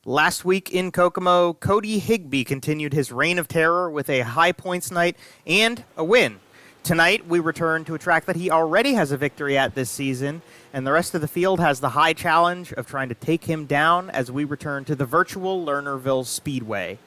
Last week in Kokomo, Cody Higbie continued his reign of terror with a high points night and a win. Tonight, we return to a track that he already has a victory at this season, and the rest of the field has the high challenge of trying to take him down as we return to the virtual Lernerville Speedway.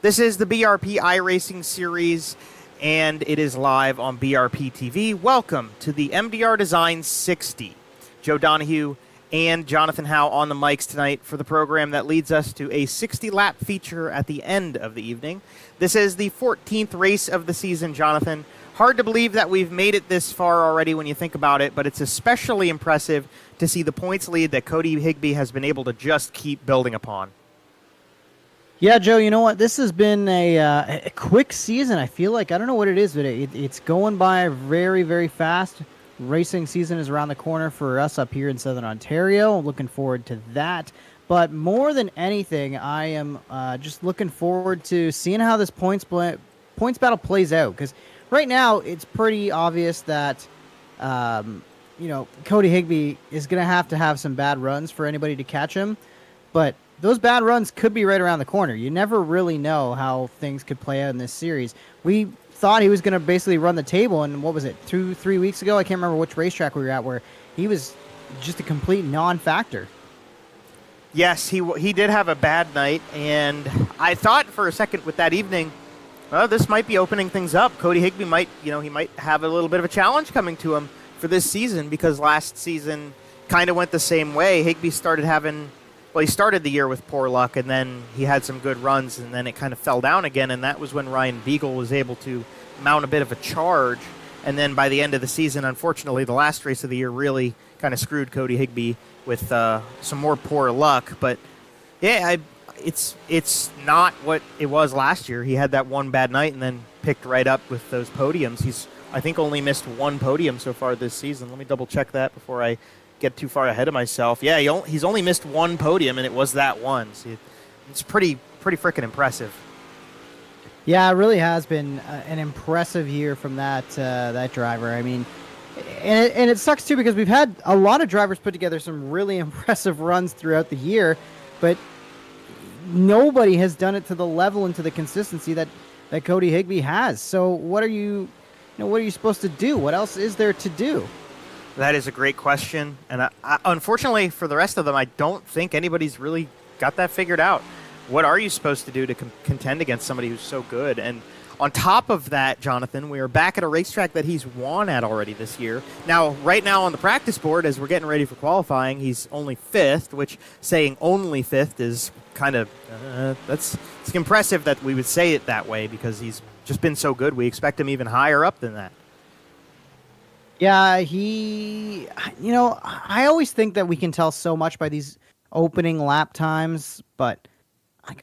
This is the BRP iRacing series, and it is live on BRPtv. Welcome to the MDR Designs 60. Joe Donahue and Jonathan Howe on the mics tonight for the program that leads us to a 60-lap feature at the end of the evening. This is the 14th race of the season, Jonathan. Hard to believe that we've made it this far already when you think about it, but it's especially impressive to see the points lead that Cody Higbie has been able to just keep building upon. Yeah, Joe, you know what? This has been a quick season. I feel like, I don't know what it is, but it's going by very, very fast. Racing season is around the corner for us up here in Southern Ontario. I'm looking forward to that. But more than anything, I am just looking forward to seeing how this points battle plays out. Because right now, it's pretty obvious that, Cody Higbie is going to have some bad runs for anybody to catch him. But those bad runs could be right around the corner. You never really know how things could play out in this series. We thought he was going to basically run the table, and what was it, 2-3 weeks ago? I can't remember which racetrack we were at, where he was just a complete non-factor. Yes, he did have a bad night, and I thought for a second with that evening, well, this might be opening things up. Cody Higbie might have a little bit of a challenge coming to him for this season, because last season kind of went the same way. Higbie he started the year with poor luck, and then he had some good runs, and then it kind of fell down again, and that was when Ryan Beagle was able to mount a bit of a charge. And then by the end of the season, unfortunately, the last race of the year really kind of screwed Cody Higbie with some more poor luck. But yeah, it's not what it was last year. He had that one bad night and then picked right up with those podiums. He's, I think, only missed one podium so far this season. Let me double check that before I get too far ahead of myself. Yeah, he's only missed one podium, and it was that one. So it's pretty freaking impressive. Yeah, it really has been an impressive year from that driver. I mean, and it sucks too, because we've had a lot of drivers put together some really impressive runs throughout the year, but nobody has done it to the level and to the consistency that Cody Higbie has. So what are you supposed to do? What else is there to do? That is a great question, and unfortunately for the rest of them, I don't think anybody's really got that figured out. What are you supposed to do to contend against somebody who's so good? And on top of that, Jonathan, we are back at a racetrack that he's won at already this year. Now, right now on the practice board, as we're getting ready for qualifying, he's only 5th, which saying only 5th is kind of, it's impressive that we would say it that way, because he's just been so good. We expect him even higher up than that. Yeah, I always think that we can tell so much by these opening lap times, but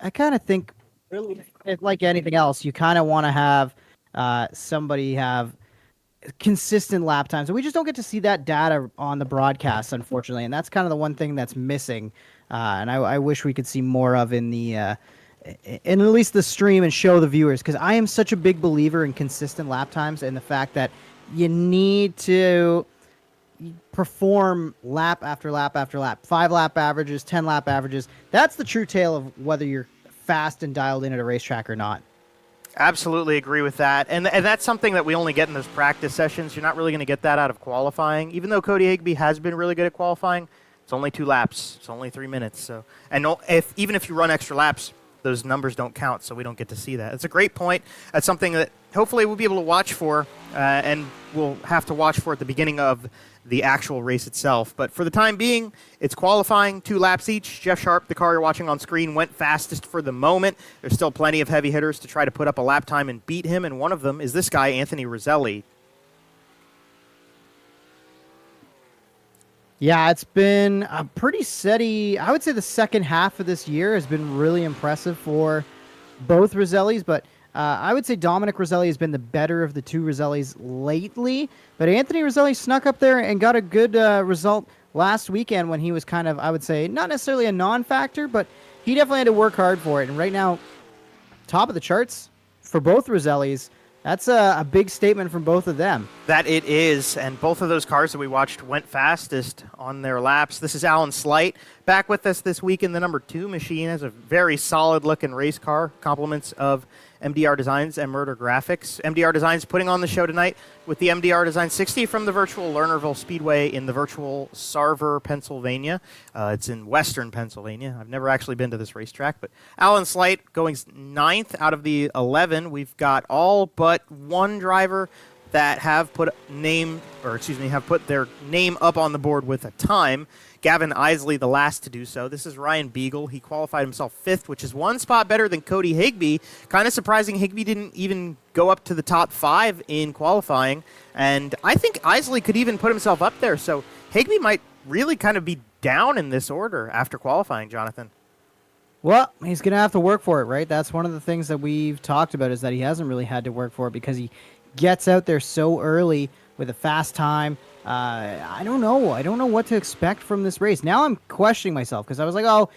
I kind of think, really, like anything else, you kind of want to have somebody have consistent lap times. And we just don't get to see that data on the broadcast, unfortunately, and that's kind of the one thing that's missing. And I wish we could see more of in at least the stream, and show the viewers, because I am such a big believer in consistent lap times and the fact that you need to perform lap after lap after lap. 5-lap averages, 10-lap averages. That's the true tale of whether you're fast and dialed in at a racetrack or not. Absolutely agree with that. And that's something that we only get in those practice sessions. You're not really going to get that out of qualifying. Even though Cody Higbie has been really good at qualifying, it's only 2 laps. It's only 3 minutes. So, and even if you run extra laps, those numbers don't count, so we don't get to see that. It's a great point. That's something that hopefully we'll be able to watch for, and we'll have to watch for at the beginning of the actual race itself. But for the time being, it's qualifying, 2 laps each. Jeff Sharp, the car you're watching on screen, went fastest for the moment. There's still plenty of heavy hitters to try to put up a lap time and beat him, and one of them is this guy, Anthony Roselli. Yeah, it's been a pretty steady. I would say the second half of this year has been really impressive for both Rosellis, but I would say Dominic Roselli has been the better of the 2 Rosellis lately. But Anthony Roselli snuck up there and got a good result last weekend when he was kind of, I would say, not necessarily a non-factor, but he definitely had to work hard for it. And right now, top of the charts for both Rosellis. That's a big statement from both of them. That it is, and both of those cars that we watched went fastest on their laps. This is Alan Slight Back with us this week in the number 2 machine as a very solid-looking race car, compliments of MDR Designs and Murder Graphics. MDR Designs putting on the show tonight with the MDR Design 60 from the virtual Lernerville Speedway in the virtual Sarver, Pennsylvania. It's in western Pennsylvania. I've never actually been to this racetrack, but Alan Slight going 9th out of the 11. We've got all but one driver that have put their name up on the board with a time. Gavin Isley, the last to do so. This is Ryan Beagle. He qualified himself 5th, which is one spot better than Cody Higbie. Kind of surprising Higbie didn't even go up to the top 5 in qualifying. And I think Isley could even put himself up there. So Higbie might really kind of be down in this order after qualifying, Jonathan. Well, he's going to have to work for it, right? That's one of the things that we've talked about, is that he hasn't really had to work for it because he gets out there so early with a fast time. I don't know. I don't know what to expect from this race. Now I'm questioning myself because I was like, oh,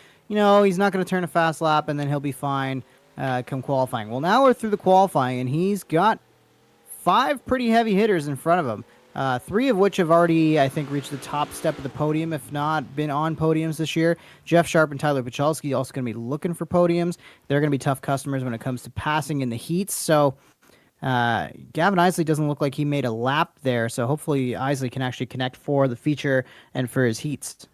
he's not going to turn a fast lap and then he'll be fine come qualifying. Well, now we're through the qualifying and he's got 5 pretty heavy hitters in front of him. 3 of which have already, I think, reached the top step of the podium, if not been on podiums this year. Jeff Sharp and Tyler Pachalski also going to be looking for podiums. They're going to be tough customers when it comes to passing in the heats. So Gavin Isley doesn't look like he made a lap there, so hopefully Isley can actually connect for the feature and for his heats.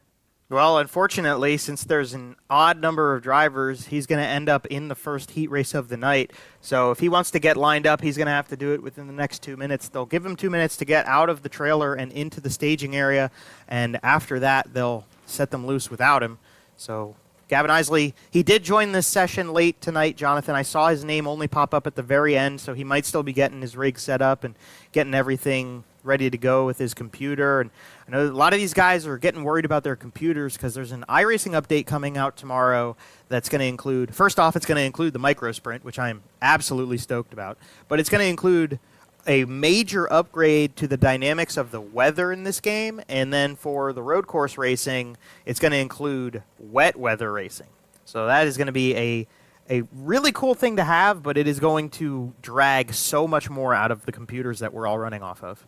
Well, unfortunately, since there's an odd number of drivers, he's going to end up in the first heat race of the night. So if he wants to get lined up, he's going to have to do it within the next 2 minutes. They'll give him 2 minutes to get out of the trailer and into the staging area, and after that, they'll set them loose without him. So Gavin Isley, he did join this session late tonight, Jonathan. I saw his name only pop up at the very end, so he might still be getting his rig set up and getting everything ready to go with his computer. And I know a lot of these guys are getting worried about their computers because there's an iRacing update coming out tomorrow that's going to include, first off, it's going to include the micro sprint, which I'm absolutely stoked about, but it's going to include a major upgrade to the dynamics of the weather in this game, and then for the road course racing, it's going to include wet weather racing. So that is going to be a really cool thing to have, but it is going to drag so much more out of the computers that we're all running off of.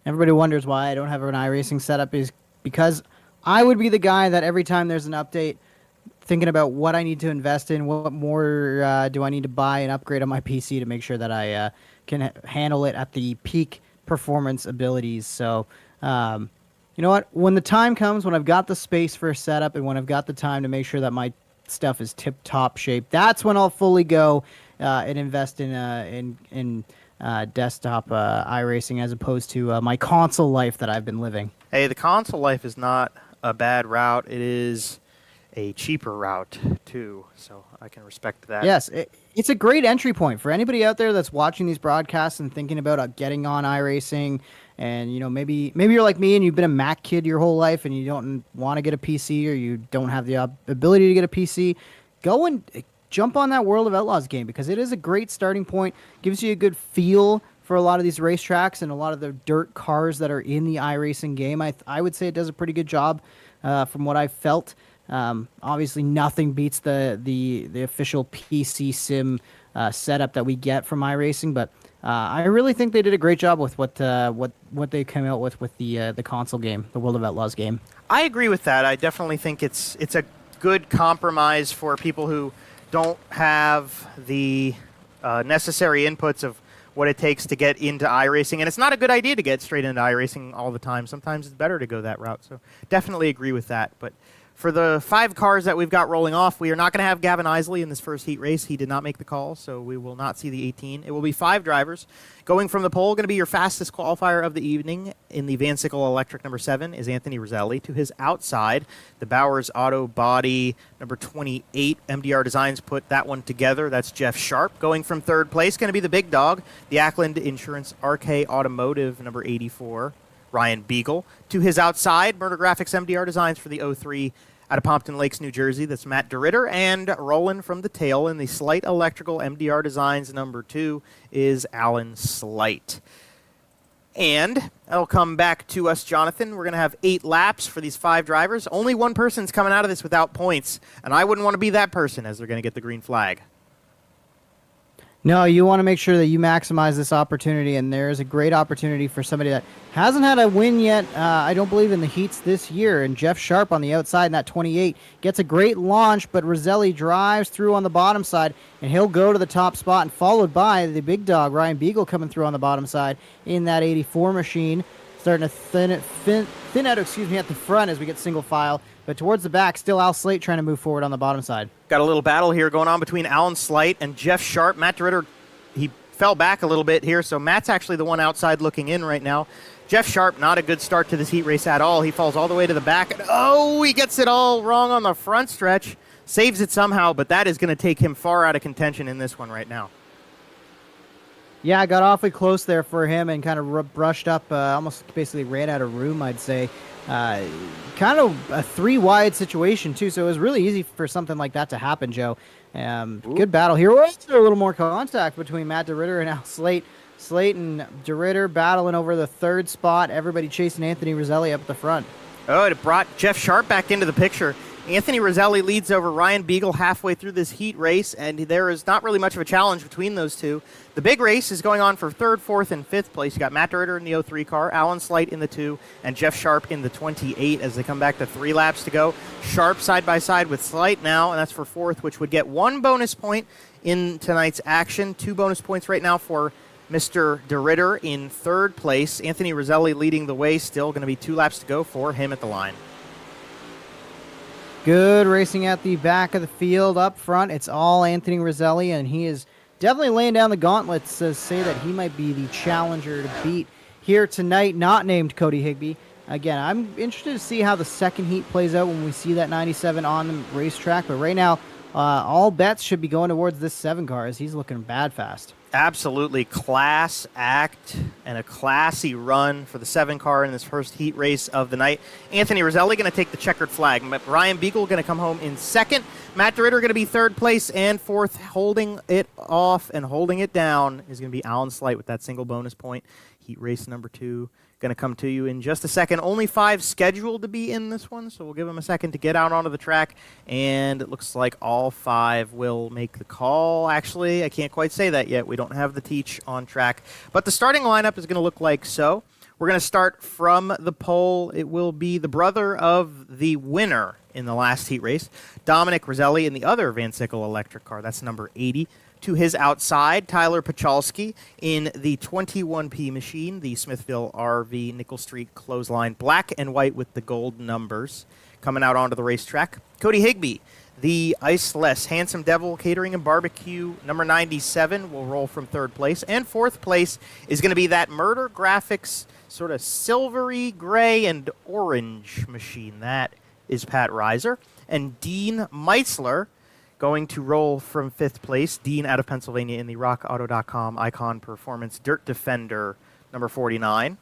Everybody wonders why I don't have an iRacing setup, is because I would be the guy that every time there's an update, thinking about what I need to invest in, what more do I need to buy and upgrade on my PC to make sure that I can handle it at the peak performance abilities. So, you know what? When the time comes, when I've got the space for a setup and when I've got the time to make sure that my stuff is tip-top shape, that's when I'll fully go and invest in desktop iRacing as opposed to my console life that I've been living. Hey, the console life is not a bad route. It is a cheaper route, too, so I can respect that. Yes, it's a great entry point for anybody out there that's watching these broadcasts and thinking about getting on iRacing. And maybe you're like me and you've been a Mac kid your whole life and you don't want to get a PC, or you don't have the ability to get a PC. Go and jump on that World of Outlaws game, because it is a great starting point. Gives you a good feel for a lot of these racetracks and a lot of the dirt cars that are in the iRacing game. I would say it does a pretty good job from what I've felt. Obviously, nothing beats the official PC sim setup that we get from iRacing, but I really think they did a great job with what they came out with the console game, the World of Outlaws game. I agree with that. I definitely think it's a good compromise for people who don't have the necessary inputs of what it takes to get into iRacing, and it's not a good idea to get straight into iRacing all the time. Sometimes it's better to go that route, so definitely agree with that. But for the 5 cars that we've got rolling off, we are not going to have Gavin Isley in this first heat race. He did not make the call, so we will not see the 18. It will be 5 drivers. Going from the pole, going to be your fastest qualifier of the evening in the Van Sickle Electric number 7 is Anthony Roselli. To his outside, the Bowers Auto Body number 28. MDR Designs put that one together. That's Jeff Sharp. Going from third place, going to be the big dog, the Ackland Insurance RK Automotive number 84. Ryan Beagle. To his outside, Murder Graphics MDR Designs for the 03 out of Pompton Lakes, New Jersey. That's Matt DeRitter. And rolling from the tail in the Slight Electrical MDR Designs number 2 is Alan Slight. And that'll come back to us, Jonathan. We're going to have 8 laps for these 5 drivers. Only one person's coming out of this without points, and I wouldn't want to be that person, as they're going to get the green flag. No, you want to make sure that you maximize this opportunity, and there is a great opportunity for somebody that hasn't had a win yet, I don't believe, in the heats this year, and Jeff Sharp on the outside in that 28 gets a great launch, but Roselli drives through on the bottom side, and he'll go to the top spot, and followed by the big dog, Ryan Beagle, coming through on the bottom side in that 84 machine, starting to thin out, at the front as we get single file, but towards the back, still Al Slate trying to move forward on the bottom side. Got a little battle here going on between Alan Slight and Jeff Sharp. Matt DeRitter, he fell back a little bit here, so Matt's actually the one outside looking in right now. Jeff Sharp, not a good start to this heat race at all. He falls all the way to the back, and he gets it all wrong on the front stretch. Saves it somehow, but that is going to take him far out of contention in this one right now. Yeah, I got awfully close there for him and kind of brushed up, almost basically ran out of room, I'd say. Kind of a 3-wide situation, too, so it was really easy for something like that to happen, Joe. Good battle here. We're also a little more contact between Matt DeRitter and Al Slate. Slate and DeRitter battling over the third spot. Everybody chasing Anthony Roselli up at the front. Oh, it brought Jeff Sharp back into the picture. Anthony Roselli leads over Ryan Beagle halfway through this heat race, and there is not really much of a challenge between those two. The big race is going on for 3rd, 4th, and 5th place. You got Matt DeRitter in the 03 car, Alan Slight in the 2, and Jeff Sharp in the 28 as they come back to 3 laps to go. Sharp side by side with Slight now, and that's for 4th, which would get 1 bonus point in tonight's action. 2 bonus points right now for Mr. DeRitter in 3rd place. Anthony Roselli leading the way, still going to be 2 laps to go for him at the line. Good racing at the back of the field. Up front, it's all Anthony Roselli, and he is definitely laying down the gauntlets to say that he might be the challenger to beat here tonight, not named Cody Higbie. Again, I'm interested to see how the second heat plays out when we see that 97 on the racetrack, but right now, all bets should be going towards this 7 car as he's looking bad fast. Absolutely class act and a classy run for the 7 car in this first heat race of the night. Anthony Roselli going to take the checkered flag. Ryan Beagle going to come home in 2nd. Matt DeRitter going to be 3rd place, and 4th, holding it off and holding it down, is going to be Alan Slight with that single bonus point. Heat race number 2 going to come to you in just a second. Only 5 scheduled to be in this one, so we'll give them a second to get out onto the track, and it looks like all 5 will make the call. Actually, I can't quite say that yet. We don't have the teach on track, but the starting lineup is going to look like so. We're going to start from the pole. It will be the brother of the winner in the last heat race, Dominic Roselli, in the other Van Sickle electric car. That's number 80. To his outside, Tyler Pachalski in the 21P machine, the Smithville RV Nickel Street clothesline, black and white with the gold numbers, coming out onto the racetrack. Cody Higbie, the Iceless Handsome Devil Catering and Barbecue number 97, will roll from 3rd place. And 4th place is going to be that Murder Graphics sort of silvery gray and orange machine. That is Pat Reiser. And Dean Meitzler going to roll from 5th place. Dean out of Pennsylvania in the RockAuto.com Icon Performance Dirt Defender number 49.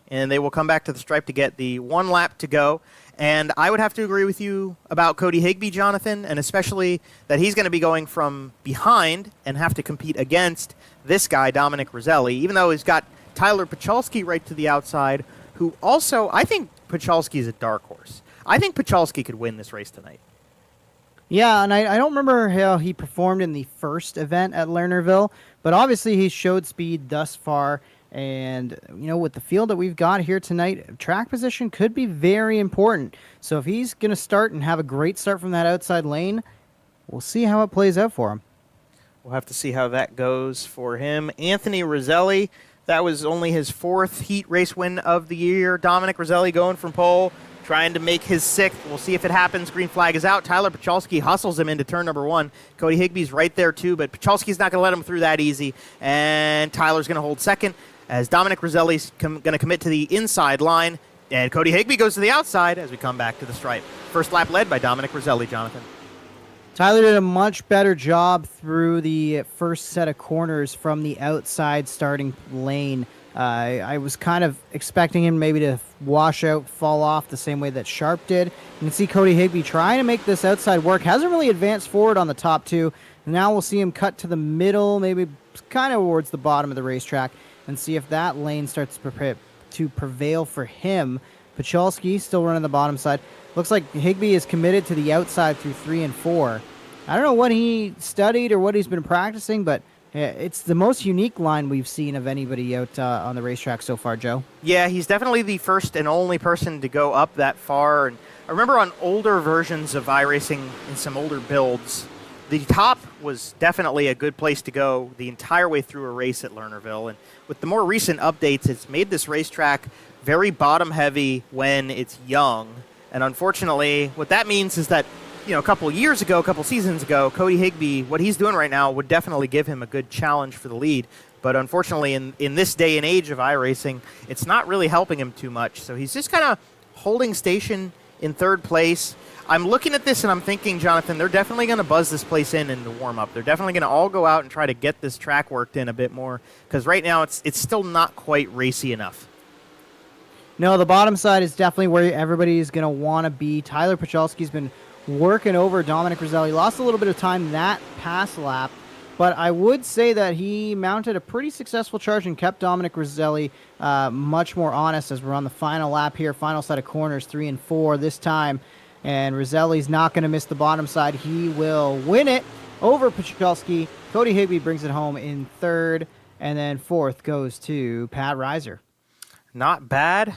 And they will come back to the stripe to get the 1 lap to go. And I would have to agree with you about Cody Higbie, Jonathan, and especially that he's going to be going from behind and have to compete against this guy, Dominic Roselli, even though he's got Tyler Pachalski right to the outside, who also, I think Pachalski is a dark horse. I think Pachalski could win this race tonight. Yeah, and I don't remember how he performed in the first event at Lernerville, but obviously he showed speed thus far. And, you know, with the field that we've got here tonight, track position could be very important. So if he's going to start and have a great start from that outside lane, we'll see how it plays out for him. We'll have to see how that goes for him. Anthony Roselli, that was only his 4th heat race win of the year. Dominic Roselli going from pole, trying to make his 6th. We'll see if it happens. Green flag is out. Tyler Pachalski hustles him into turn number 1. Cody Higbie's right there too, but Pachalski's not going to let him through that easy. And Tyler's going to hold 2nd as Dominic Roselli's going to commit to the inside line. And Cody Higbie goes to the outside as we come back to the stripe. First lap led by Dominic Roselli, Jonathan. Tyler did a much better job through the first set of corners from the outside starting lane. I was kind of expecting him maybe to wash out, fall off the same way that Sharp did. You can see Cody Higbie trying to make this outside work. Hasn't really advanced forward on the top 2. Now we'll see him cut to the middle, maybe kind of towards the bottom of the racetrack, and see if that lane starts to prevail for him. Pachalski still running the bottom side. Looks like Higbie is committed to the outside through 3 and 4. I don't know what he studied or what he's been practicing, but It's the most unique line we've seen of anybody out on the racetrack so far, Joe. Yeah, he's definitely the first and only person to go up that far. And I remember on older versions of iRacing in some older builds, the top was definitely a good place to go the entire way through a race at Lernerville. And with the more recent updates, it's made this racetrack very bottom heavy when it's young. And unfortunately, what that means is that, a couple seasons ago, Cody Higbie, what he's doing right now would definitely give him a good challenge for the lead. But unfortunately, in this day and age of iRacing, it's not really helping him too much. So he's just kind of holding station in third place. I'm looking at this and I'm thinking, Jonathan, they're definitely going to buzz this place in the warm-up. They're definitely going to all go out and try to get this track worked in a bit more, because right now it's still not quite racy enough. No, the bottom side is definitely where everybody's going to want to be. Tyler Pachalski's been working over Dominic Roselli. Lost a little bit of time that past lap, but I would say that he mounted a pretty successful charge and kept Dominic Roselli much more honest as we're on the final lap here, final set of corners 3 and 4 this time. And Roselli's not going to miss the bottom side. He will win it over Pachalski. Cody Higbie brings it home in third, and then fourth goes to Pat Reiser. Not bad.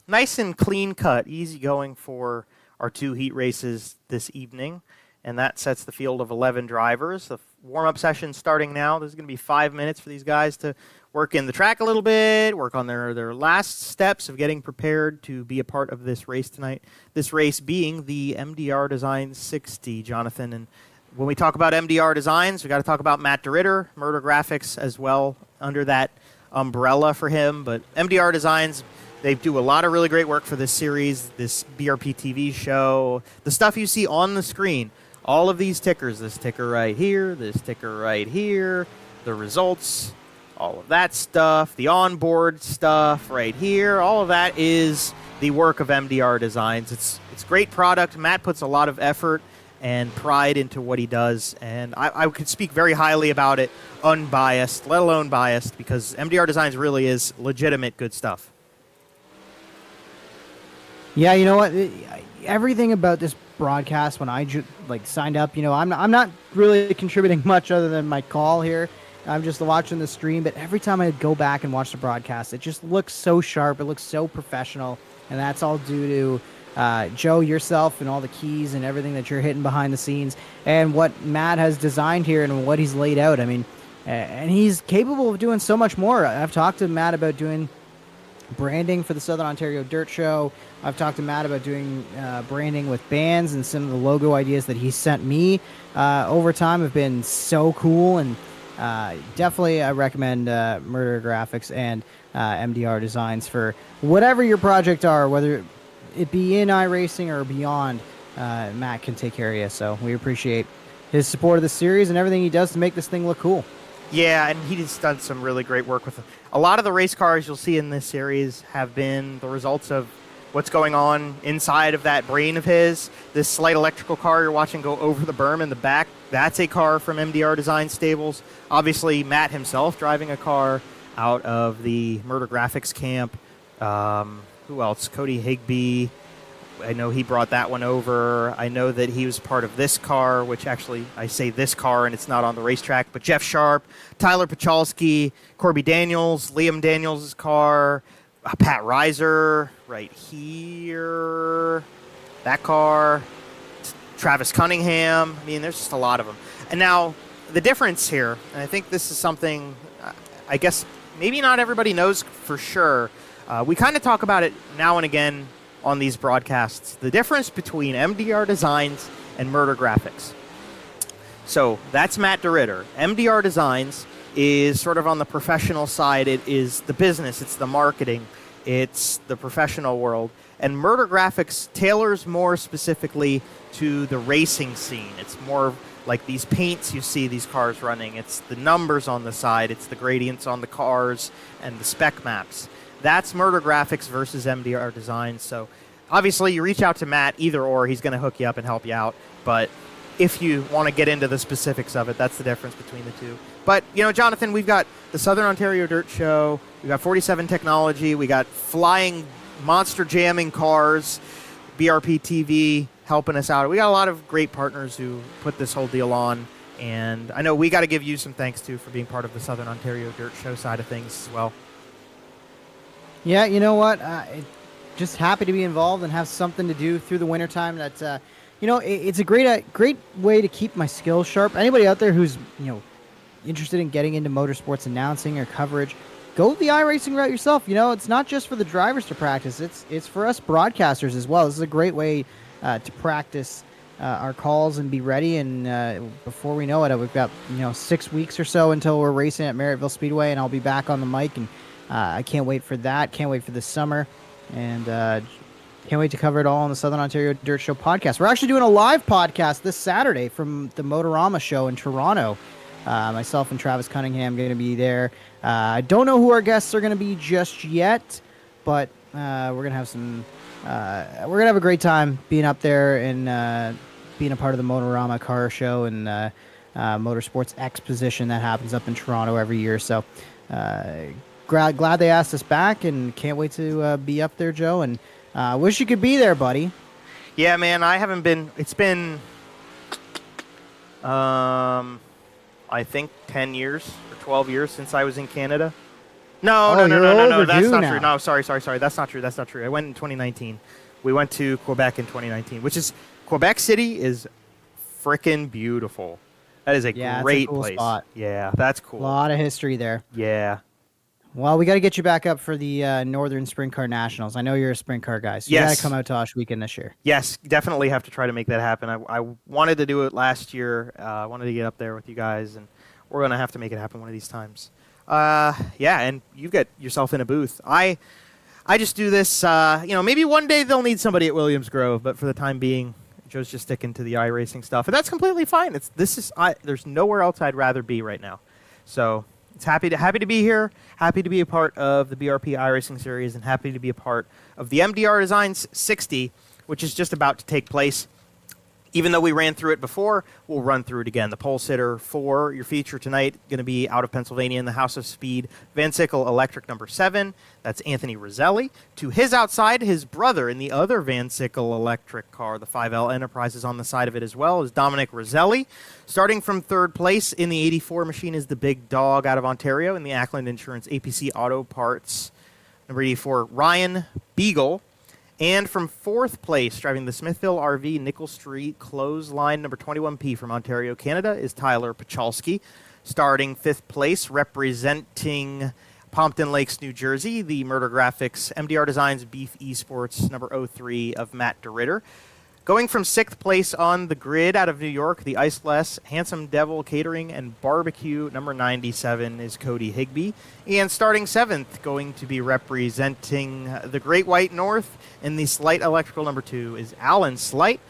Nice and clean cut. Easy going for our 2 heat races this evening. And that sets the field of 11 drivers. The warm-up session starting now. There's going to be 5 minutes for these guys to work in the track a little bit, work on their last steps of getting prepared to be a part of this race tonight. This race being the MDR Designs 60, Jonathan. And when we talk about MDR Designs, we got to talk about Matt DeRitter, Murder Graphics as well under that umbrella for him. But MDR Designs, they do a lot of really great work for this series, this BRPtv show, the stuff you see on the screen. All of these tickers, this ticker right here, this ticker right here, the results, all of that stuff, the onboard stuff right here, all of that is the work of MDR Designs. It's great product. Matt puts a lot of effort and pride into what he does, and I could speak very highly about it, unbiased, let alone biased, because MDR Designs really is legitimate good stuff. Yeah, you know what? Everything about this broadcast, when I signed up, I'm not really contributing much other than my call here. I'm just watching the stream, but every time I go back and watch the broadcast, it just looks so sharp. It looks so professional, and that's all due to Joe, yourself, and all the keys and everything that you're hitting behind the scenes, and what Matt has designed here and what he's laid out. I mean, and he's capable of doing so much more. I've talked to Matt about doing branding for the Southern Ontario Dirt Show. I've talked to Matt about doing branding with bands, and some of the logo ideas that he sent me over time have been so cool. And definitely I recommend Murder Graphics and MDR Designs for whatever your project are, whether it be in iRacing or beyond. Matt can take care of you, so we appreciate his support of the series and everything he does to make this thing look cool. Yeah, and he's done some really great work with them. A lot of the race cars you'll see in this series have been the results of what's going on inside of that brain of his. This slight electrical car you're watching go over the berm in the back, that's a car from MDR Design Stables. Obviously, Matt himself driving a car out of the Murder Graphics camp. Who else? Cody Higbie. I know he brought that one over. I know that he was part of this car, which actually, I say this car and it's not on the racetrack, but Jeff Sharp, Tyler Pachalski, Corby Daniels, Liam Daniels' car, Pat Reiser right here, that car, Travis Cunningham. I mean, there's just a lot of them. And now the difference here, and I think this is something I guess maybe not everybody knows for sure. We kind of talk about it now and again on these broadcasts, the difference between MDR Designs and Murder Graphics. So that's Matt DeRitter. MDR Designs is sort of on the professional side. It is the business, it's the marketing, it's the professional world. And Murder Graphics tailors more specifically to the racing scene. It's more like these paints you see these cars running. It's the numbers on the side. It's the gradients on the cars and the spec maps. That's Murder Graphics versus MDR Designs. So obviously you reach out to Matt, either or, he's going to hook you up and help you out. But if you want to get into the specifics of it, that's the difference between the two. But, Jonathan, we've got the Southern Ontario Dirt Show. We've got 47 Technology. We got flying monster jamming cars, BRPtv helping us out. We got a lot of great partners who put this whole deal on. And I know we got to give you some thanks, too, for being part of the Southern Ontario Dirt Show side of things as well. Yeah, you know what? Just happy to be involved and have something to do through the wintertime. That's, it's a great way to keep my skills sharp. Anybody out there who's, interested in getting into motorsports announcing or coverage, go the iRacing route yourself. It's not just for the drivers to practice. It's for us broadcasters as well. This is a great way to practice our calls and be ready. And before we know it, we've got 6 weeks or so until we're racing at Lernerville Speedway, and I'll be back on the mic. And I can't wait for that. Can't wait for this summer, and can't wait to cover it all on the Southern Ontario Dirt Show podcast. We're actually doing a live podcast this Saturday from the Motorama show in Toronto. Myself and Travis Cunningham going to be there. I don't know who our guests are going to be just yet, but we're going to have some. We're going to have a great time being up there and being a part of the Motorama car show and Motorsports Exposition that happens up in Toronto every year. So glad they asked us back, and can't wait to be up there, Joe. And wish you could be there, buddy. Yeah, man, I haven't been. It's been. I think 10 years or 12 years since I was in Canada. No. That's not true. No, sorry. That's not true. I went in 2019. We went to Quebec in 2019, which is Quebec City is freaking beautiful. That is a great cool place. Spot. Yeah, that's cool. A lot of history there. Yeah. Well, we got to get you back up for the Northern Sprint Car Nationals. I know you're a sprint car guy, so you got to come out to Osh Weekend this year. Yes, definitely have to try to make that happen. I wanted to do it last year. I wanted to get up there with you guys, and we're going to have to make it happen one of these times. And you get yourself in a booth. I just do this, maybe one day they'll need somebody at Williams Grove, but for the time being, Joe's just sticking to the iRacing stuff, and that's completely fine. There's nowhere else I'd rather be right now. So it's happy to be here, happy to be a part of the BRP iRacing series, and happy to be a part of the MDR Designs 60, which is just about to take place. Even though we ran through it before, we'll run through it again. The pole sitter for your feature tonight going to be out of Pennsylvania in the House of Speed, Van Sickle Electric number 7. That's Anthony Roselli. To his outside, his brother in the other Van Sickle Electric car, the 5L Enterprise is on the side of it as well, is Dominic Roselli. Starting from third place in the 84 machine is the big dog out of Ontario in the Ackland Insurance APC Auto Parts. Number 84, Ryan Beagle. And from fourth place, driving the Smithville RV Nickel Street Clothesline number 21P from Ontario, Canada, is Tyler Pachalski. Starting fifth place, representing Pompton Lakes, New Jersey, the Murder Graphics MDR Designs Beef Esports number 03 of Matt DeRitter. Going from sixth place on the grid out of New York, the Iceless Handsome Devil Catering and Barbecue number 97 is Cody Higbie. And starting seventh, going to be representing the Great White North in the Slight Electrical number 2 is Alan Slight.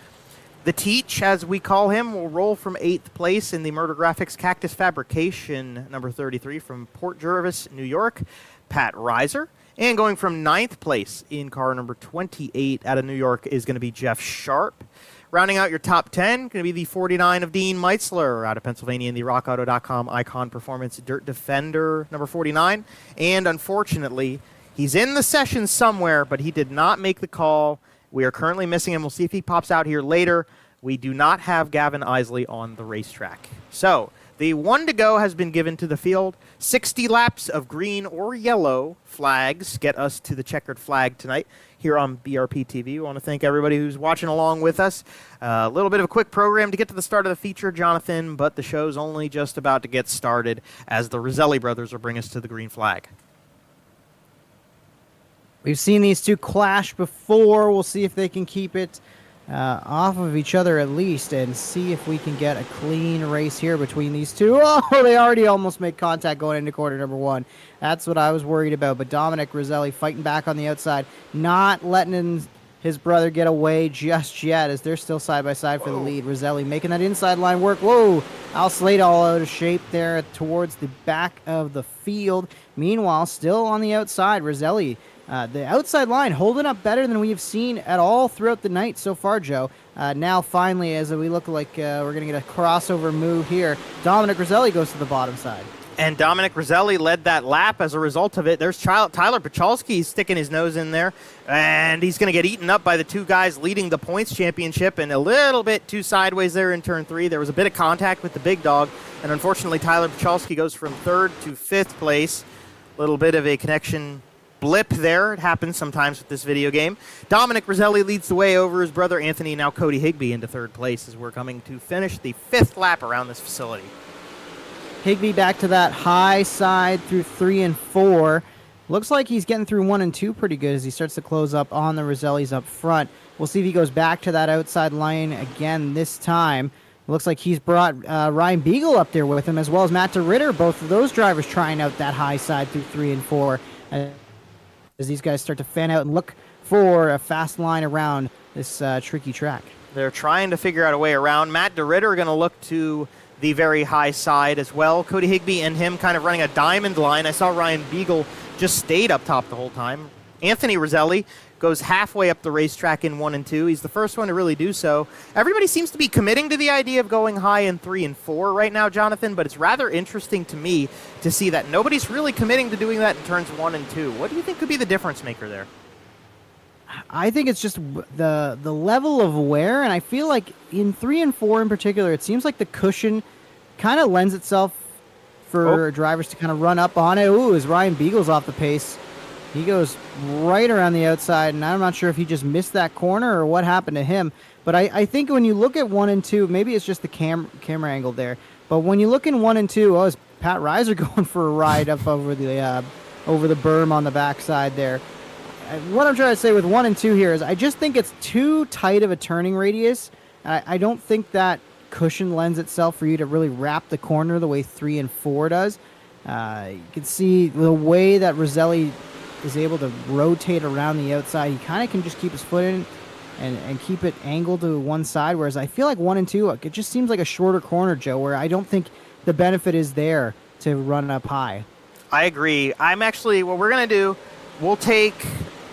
The Teach, as we call him, will roll from eighth place in the Murder Graphics Cactus Fabrication number 33 from Port Jervis, New York, Pat Reiser. And going from ninth place in car number 28 out of New York is going to be Jeff Sharp. Rounding out your top 10, going to be the 49 of Dean Meitzler out of Pennsylvania in the RockAuto.com Icon Performance Dirt Defender number 49. And unfortunately, he's in the session somewhere, but he did not make the call. We are currently missing him. We'll see if he pops out here later. We do not have Gavin Isley on the racetrack. So the one to go has been given to the field. 60 laps of green or yellow flags get us to the checkered flag tonight here on BRPtv. We want to thank everybody who's watching along with us. A little bit of a quick program to get to the start of the feature, Jonathan, but the show's only just about to get started as the Roselli brothers will bring us to the green flag. We've seen these two clash before. We'll see if they can keep it off of each other at least and see if we can get a clean race here between these two. Oh, they already almost made contact going into quarter number 1. That's what I was worried about. But Dominic Roselli fighting back on the outside, not letting his brother get away just yet as they're still side by side for the lead. Roselli making that inside line work. Whoa! Al Slade all out of shape there towards the back of the field. Meanwhile, still on the outside, Roselli. The outside line holding up better than we've seen at all throughout the night so far, Joe. Now, finally, as we look like we're going to get a crossover move here, Dominic Roselli goes to the bottom side. And Dominic Roselli led that lap as a result of it. There's Tyler Pachalski sticking his nose in there, and he's going to get eaten up by the two guys leading the points championship, and a little bit too sideways there in turn 3. There was a bit of contact with the big dog, and unfortunately Tyler Pachalski goes from 3rd to 5th place. A little bit of a connection blip there. It happens sometimes with this video game. Dominic Roselli leads the way over his brother Anthony, now Cody Higbie into 3rd place as we're coming to finish the 5th lap around this facility. Higbie back to that high side through 3 and 4. Looks like he's getting through 1 and 2 pretty good as he starts to close up on the Rosellis up front. We'll see if he goes back to that outside lane again this time. Looks like he's brought Ryan Beagle up there with him, as well as Matt DeRitter. Both of those drivers trying out that high side through 3 and 4 as these guys start to fan out and look for a fast line around this tricky track. They're trying to figure out a way around. Matt DeRitter are going to look to the very high side as well. Cody Higbie and him kind of running a diamond line. I saw Ryan Beagle just stayed up top the whole time. Anthony Roselli goes halfway up the racetrack in 1 and 2. He's the first one to really do so. Everybody seems to be committing to the idea of going high in 3 and 4 right now, Jonathan, but it's rather interesting to me to see that nobody's really committing to doing that in turns 1 and 2. What do you think could be the difference maker there? I think it's just the level of wear, and I feel like in 3 and 4 in particular, it seems like the cushion kind of lends itself for drivers to kind of run up on it. Ooh, as Ryan Beagle's off the pace, he goes right around the outside, and I'm not sure if he just missed that corner or what happened to him. But I think when you look at 1 and 2, maybe it's just the camera angle there, but when you look in 1 and 2, is Pat Reiser going for a ride up over the berm on the backside there? What I'm trying to say with 1 and 2 here is I just think it's too tight of a turning radius. I don't think that cushion lends itself for you to really wrap the corner the way 3 and 4 does. You can see the way that Roselli is able to rotate around the outside. He kind of can just keep his foot in and keep it angled to one side, whereas I feel like 1 and 2, it just seems like a shorter corner, Joe, where I don't think the benefit is there to run up high. I agree. I'm actually, what we're going to do,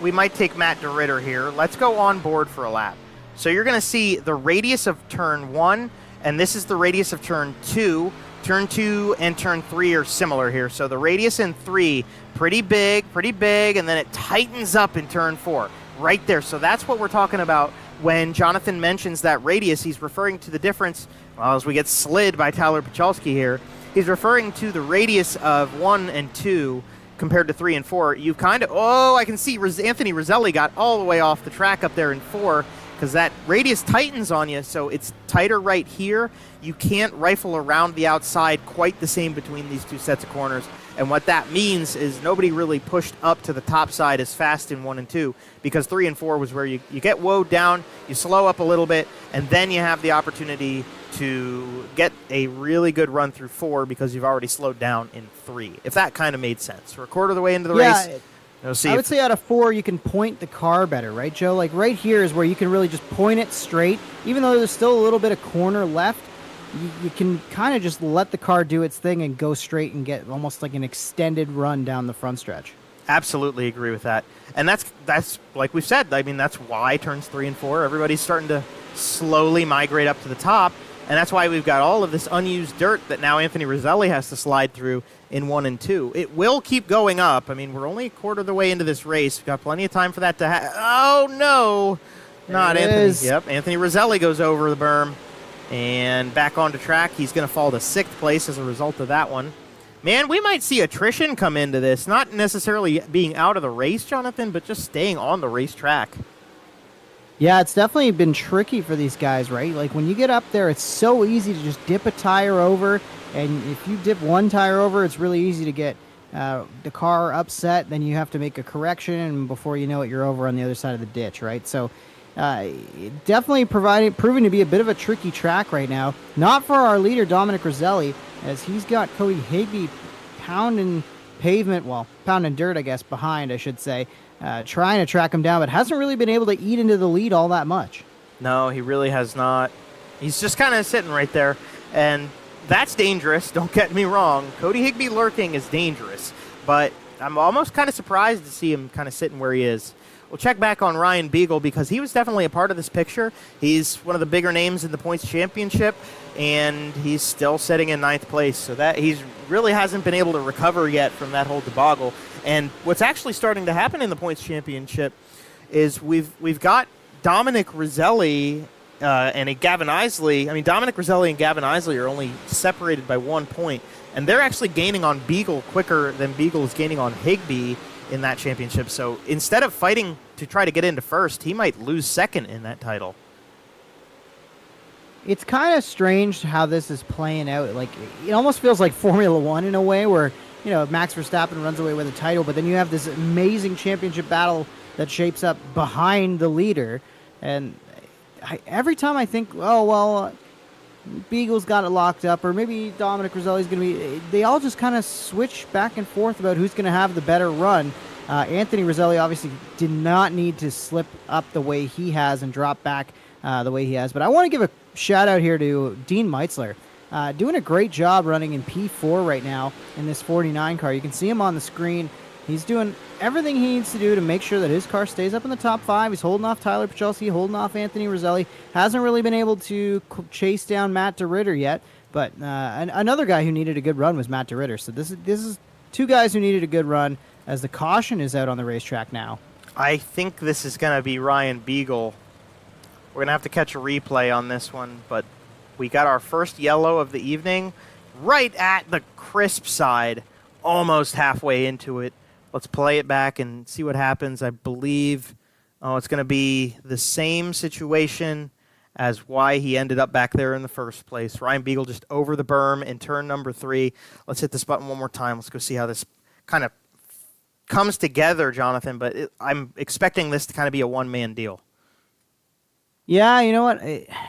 we might take Matt DeRitter here. Let's go on board for a lap. So you're going to see the radius of turn 1, and this is the radius of turn 2. Turn 2 and turn 3 are similar here. So the radius in 3, pretty big, and then it tightens up in turn 4, right there. So that's what we're talking about when Jonathan mentions that radius. He's referring to the difference, well, as we get slid by Tyler Pachalski here, he's referring to the radius of 1 and 2 compared to 3 and 4. You kind of, I can see Anthony Roselli got all the way off the track up there in 4 because that radius tightens on you, so it's tighter right here. You can't rifle around the outside quite the same between these two sets of corners. And what that means is nobody really pushed up to the top side as fast in 1 and 2 because 3 and 4 was where you get woed down, you slow up a little bit, and then you have the opportunity to get a really good run through 4 because you've already slowed down in 3, if that kind of made sense. We're a quarter of the way into the race. I would say out of 4, you can point the car better, right, Joe? Like right here is where you can really just point it straight. Even though there's still a little bit of corner left, you can kind of just let the car do its thing and go straight and get almost like an extended run down the front stretch. Absolutely agree with that. And that's like we've said, I mean, that's why turns 3 and 4, everybody's starting to slowly migrate up to the top. And that's why we've got all of this unused dirt that now Anthony Roselli has to slide through in 1 and 2. It will keep going up. I mean, we're only a quarter of the way into this race. We've got plenty of time for that to happen. Oh, no. Not Anthony. Yep, Anthony Roselli goes over the berm and back onto track. He's going to fall to 6th place as a result of that one. Man, we might see attrition come into this. Not necessarily being out of the race, Jonathan, but just staying on the racetrack. Yeah, it's definitely been tricky for these guys, right? Like when you get up there, it's so easy to just dip a tire over, and if you dip one tire over, it's really easy to get the car upset. Then you have to make a correction, and before you know it, you're over on the other side of the ditch, right? So definitely proving to be a bit of a tricky track right now. Not for our leader, Dominic Roselli, as he's got Cody Higbie pounding dirt, I guess, behind, I should say. Trying to track him down, but hasn't really been able to eat into the lead all that much. No, he really has not. He's just kind of sitting right there, and that's dangerous. Don't get me wrong. Cody Higbie lurking is dangerous, but I'm almost kind of surprised to see him kind of sitting where he is. we'll check back on Ryan Beagle because he was definitely a part of this picture. He's one of the bigger names in the points championship, and he's still sitting in 9th place. So that he's really hasn't been able to recover yet from that whole debacle. And what's actually starting to happen in the points championship is we've got Dominic Roselli and Gavin Isley. I mean, Dominic Roselli and Gavin Isley are only separated by 1 point, and they're actually gaining on Beagle quicker than Beagle is gaining on Higbie in that championship. So instead of fighting to try to get into first, he might lose second in that title. It's kind of strange how this is playing out. Like, it almost feels like Formula One in a way where, Max Verstappen runs away with a title, but then you have this amazing championship battle that shapes up behind the leader. And every time I think, Beagle's got it locked up, or maybe Dominic Roselli's going to be, they all just kind of switch back and forth about who's going to have the better run. Anthony Roselli obviously did not need to slip up the way he has and drop back the way he has. But I want to give a shout out here to Dean Meitzler. Doing a great job running in P4 right now in this 49 car. You can see him on the screen. He's doing everything he needs to do to make sure that his car stays up in the top 5. He's holding off Tyler Pachelski, holding off Anthony Roselli. Hasn't really been able to chase down Matt DeRitter yet. But another guy who needed a good run was Matt DeRitter. So this is 2 guys who needed a good run as the caution is out on the racetrack now. I think this is going to be Ryan Beagle. We're going to have to catch a replay on this one, but we got our first yellow of the evening right at the crisp side, almost halfway into it. Let's play it back and see what happens. I believe it's going to be the same situation as why he ended up back there in the first place. Ryan Beagle just over the berm in turn number 3. Let's hit this button one more time. Let's go see how this kind of comes together, Jonathan, but I'm expecting this to kind of be a one-man deal. Yeah, you know what?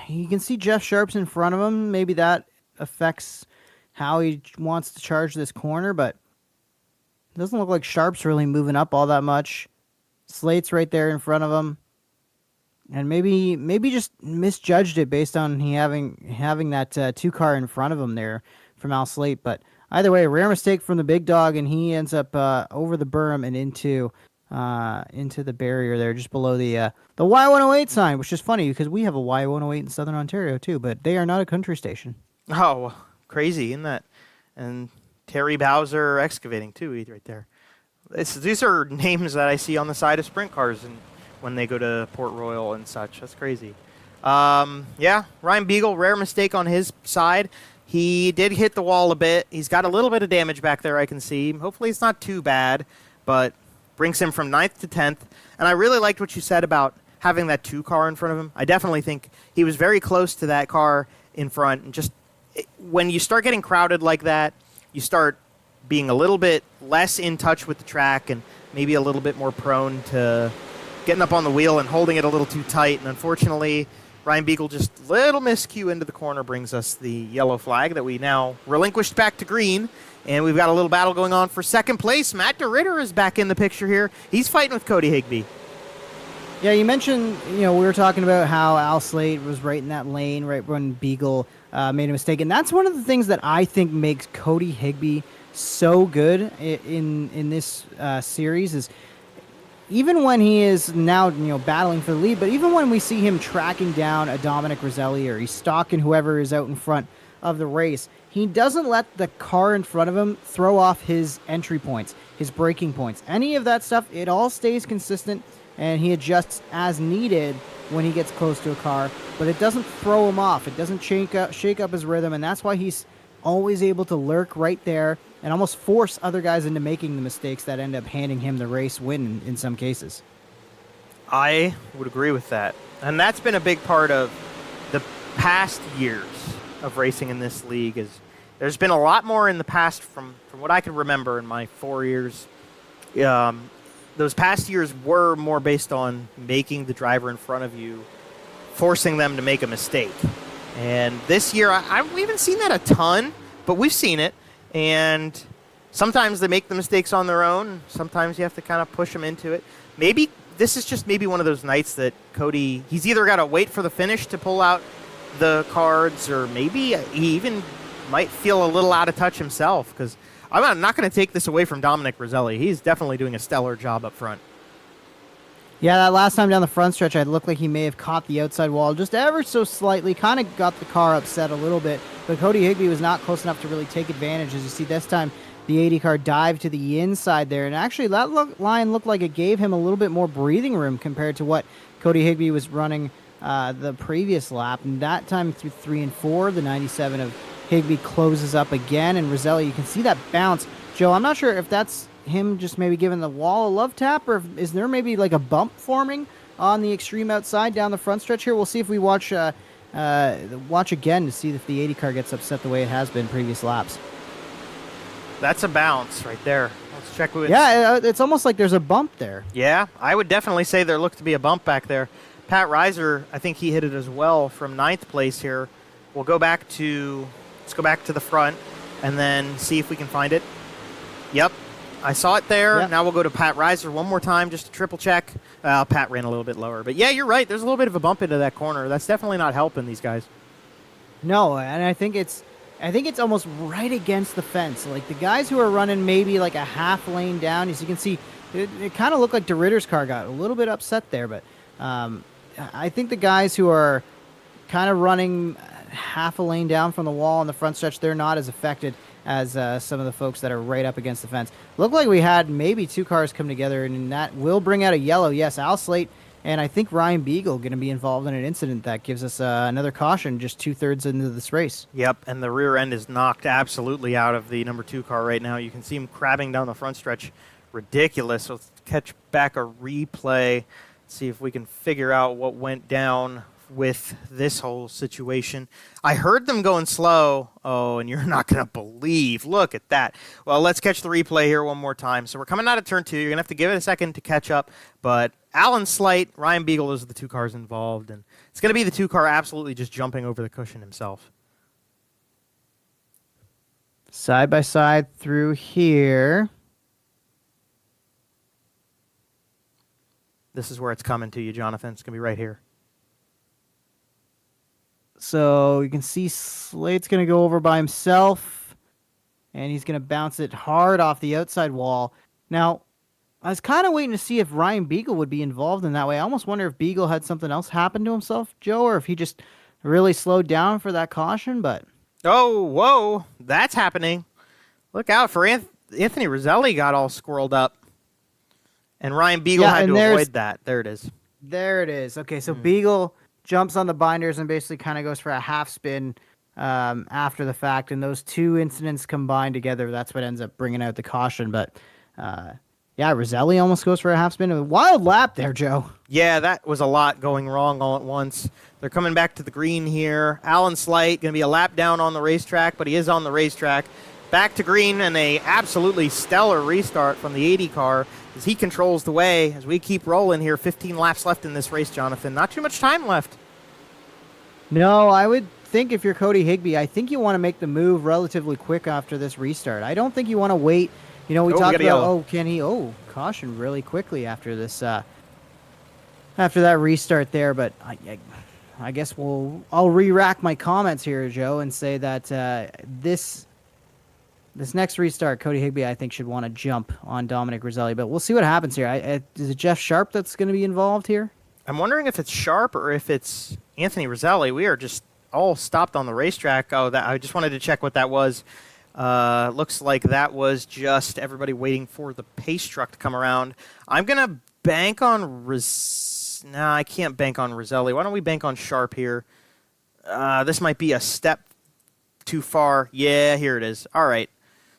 You can see Jeff Sharp's in front of him. Maybe that affects how he wants to charge this corner, but it doesn't look like Sharp's really moving up all that much. Slate's right there in front of him. And maybe just misjudged it based on he having that 2 car in front of him there from Al Slate. But either way, rare mistake from the big dog, and he ends up over the berm and into the barrier there, just below the Y108 sign, which is funny because we have a Y108 in Southern Ontario too, but they are not a country station. Oh, crazy, isn't that? And Terry Bowser Excavating too, right there. These are names that I see on the side of sprint cars and when they go to Port Royal and such. That's crazy. Yeah, Ryan Beagle, rare mistake on his side. He did hit the wall a bit. He's got a little bit of damage back there, I can see. Hopefully it's not too bad, but brings him from 9th to 10th. And I really liked what you said about having that 2 car in front of him. I definitely think he was very close to that car in front. And just when you start getting crowded like that, you start being a little bit less in touch with the track and maybe a little bit more prone to getting up on the wheel and holding it a little too tight. And unfortunately, Ryan Beagle just little miscue into the corner brings us the yellow flag that we now relinquished back to green. And we've got a little battle going on for second place. Matt DeRitter is back in the picture here. He's fighting with Cody Higbie. Yeah, you mentioned, we were talking about how Al Slate was right in that lane right when Beagle made a mistake. And that's one of the things that I think makes Cody Higbie so good in this series is even when he is now, battling for the lead, but even when we see him tracking down a Dominic Roselli or he's stalking whoever is out in front of the race, he doesn't let the car in front of him throw off his entry points, his braking points, any of that stuff. It all stays consistent, and he adjusts as needed when he gets close to a car, but it doesn't throw him off. It doesn't shake up his rhythm, and that's why he's always able to lurk right there and almost force other guys into making the mistakes that end up handing him the race win in some cases. I would agree with that. And that's been a big part of the past years of racing in this league. Is there's been a lot more in the past from what I can remember in my 4 years. Those past years were more based on making the driver in front of you, forcing them to make a mistake. And this year, we haven't seen that a ton, but we've seen it. And sometimes they make the mistakes on their own. Sometimes you have to kind of push them into it. Maybe this is just maybe one of those nights that Cody, he's either got to wait for the finish to pull out the cards, or maybe he even might feel a little out of touch himself, because I'm not going to take this away from Dominic Roselli. He's definitely doing a stellar job up front. Yeah, that last time down the front stretch, it looked like he may have caught the outside wall just ever so slightly, kind of got the car upset a little bit, but Cody Higbie was not close enough to really take advantage. As you see this time, the 80 car dived to the inside there, and actually that line looked like it gave him a little bit more breathing room compared to what Cody Higbie was running the previous lap, and that time through 3 and 4, the 97 of Higbie closes up again, and Roselli, you can see that bounce. Joe, I'm not sure if that's him just maybe giving the wall a love tap, or is there maybe like a bump forming on the extreme outside down the front stretch here? We'll see if we watch again to see if the 80 car gets upset the way it has been previous laps. That's a bounce right there. Let's check with. Yeah, it's almost like there's a bump there. Yeah, I would definitely say there looked to be a bump back there. Pat Reiser, I think he hit it as well from 9th place here. Let's go back to the front and then see if we can find it. Yep, I saw it there. Yep. Now we'll go to Pat Reiser one more time just to triple check. Pat ran a little bit lower. But yeah, you're right. There's a little bit of a bump into that corner. That's definitely not helping these guys. No, and I think it's almost right against the fence. Like the guys who are running maybe like a half lane down, as you can see, it kind of looked like DeRitter's car got a little bit upset there. But I think the guys who are kind of running half a lane down from the wall on the front stretch, they're not as affected as some of the folks that are right up against the fence. Looked like we had maybe 2 cars come together, and that will bring out a yellow. Yes, Al Slate and I think Ryan Beagle going to be involved in an incident that gives us another caution just 2/3 into this race. Yep, and the rear end is knocked absolutely out of the number 2 car right now. You can see him crabbing down the front stretch. Ridiculous. So let's catch back a replay, see if we can figure out what went down with this whole situation. I heard them going slow. Oh, and you're not going to believe. Look at that. Well, let's catch the replay here one more time. So we're coming out of turn 2. You're going to have to give it a second to catch up. But Alan Slight, Ryan Beagle, those are the 2 cars involved. And it's going to be the 2 car absolutely just jumping over the cushion himself. Side by side through here. This is where it's coming to you, Jonathan. It's going to be right here. So you can see Slate's going to go over by himself, and he's going to bounce it hard off the outside wall. Now, I was kind of waiting to see if Ryan Beagle would be involved in that way. I almost wonder if Beagle had something else happen to himself, Joe, or if he just really slowed down for that caution. But oh, whoa, that's happening. Look out for Anthony Roselli got all squirreled up, and Ryan Beagle had to avoid that. There it is. There it is. Okay, so Beagle jumps on the binders and basically kind of goes for a half spin after the fact, and those 2 incidents combined together, that's what ends up bringing out the caution. But yeah, Roselli almost goes for a half spin. A wild lap there, Joe. Yeah, that was a lot going wrong all at once. They're coming back to the green here. Alan Slight going to be a lap down on the racetrack, but he is on the racetrack. Back to green, and a absolutely stellar restart from the 80 car as he controls the way as we keep rolling here. 15 laps left in this race, Jonathan. Not too much time left. No, I would think if you're Cody Higbie, I think you want to make the move relatively quick after this restart. I don't think you want to wait. You know, we talked about, can he, caution really quickly after this, after that restart there. But I guess I'll re-rack my comments here, Joe, and say that this next restart, Cody Higbie, I think, should want to jump on Dominic Roselli. But we'll see what happens here. Is it Jeff Sharp that's going to be involved here? I'm wondering if it's Sharp or if it's Anthony Roselli. We are just all stopped on the racetrack. Oh, I just wanted to check what that was. Looks like that was just everybody waiting for the pace truck to come around. I'm going to bank on Nah, I can't bank on Roselli. Why don't we bank on Sharp here? This might be a step too far. Yeah, here it is. All right.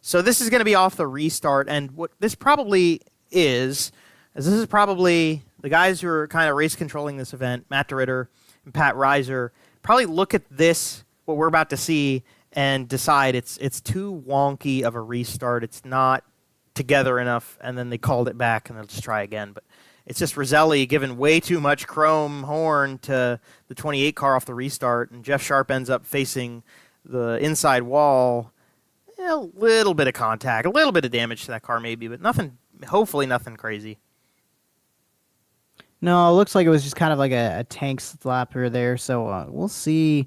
So this is going to be off the restart, and what this probably is this is probably the guys who are kind of race controlling this event, Matt DeRitter and Pat Reiser, probably look at this, what we're about to see, and decide it's too wonky of a restart. It's not together enough, and then they called it back, and they'll just try again. But it's just Roselli giving way too much chrome horn to the 28 car off the restart, and Jeff Sharp ends up facing the inside wall. A little bit of contact, a little bit of damage to that car maybe, but nothing, hopefully nothing crazy. No, it looks like it was just kind of like a tank slapper there, so we'll see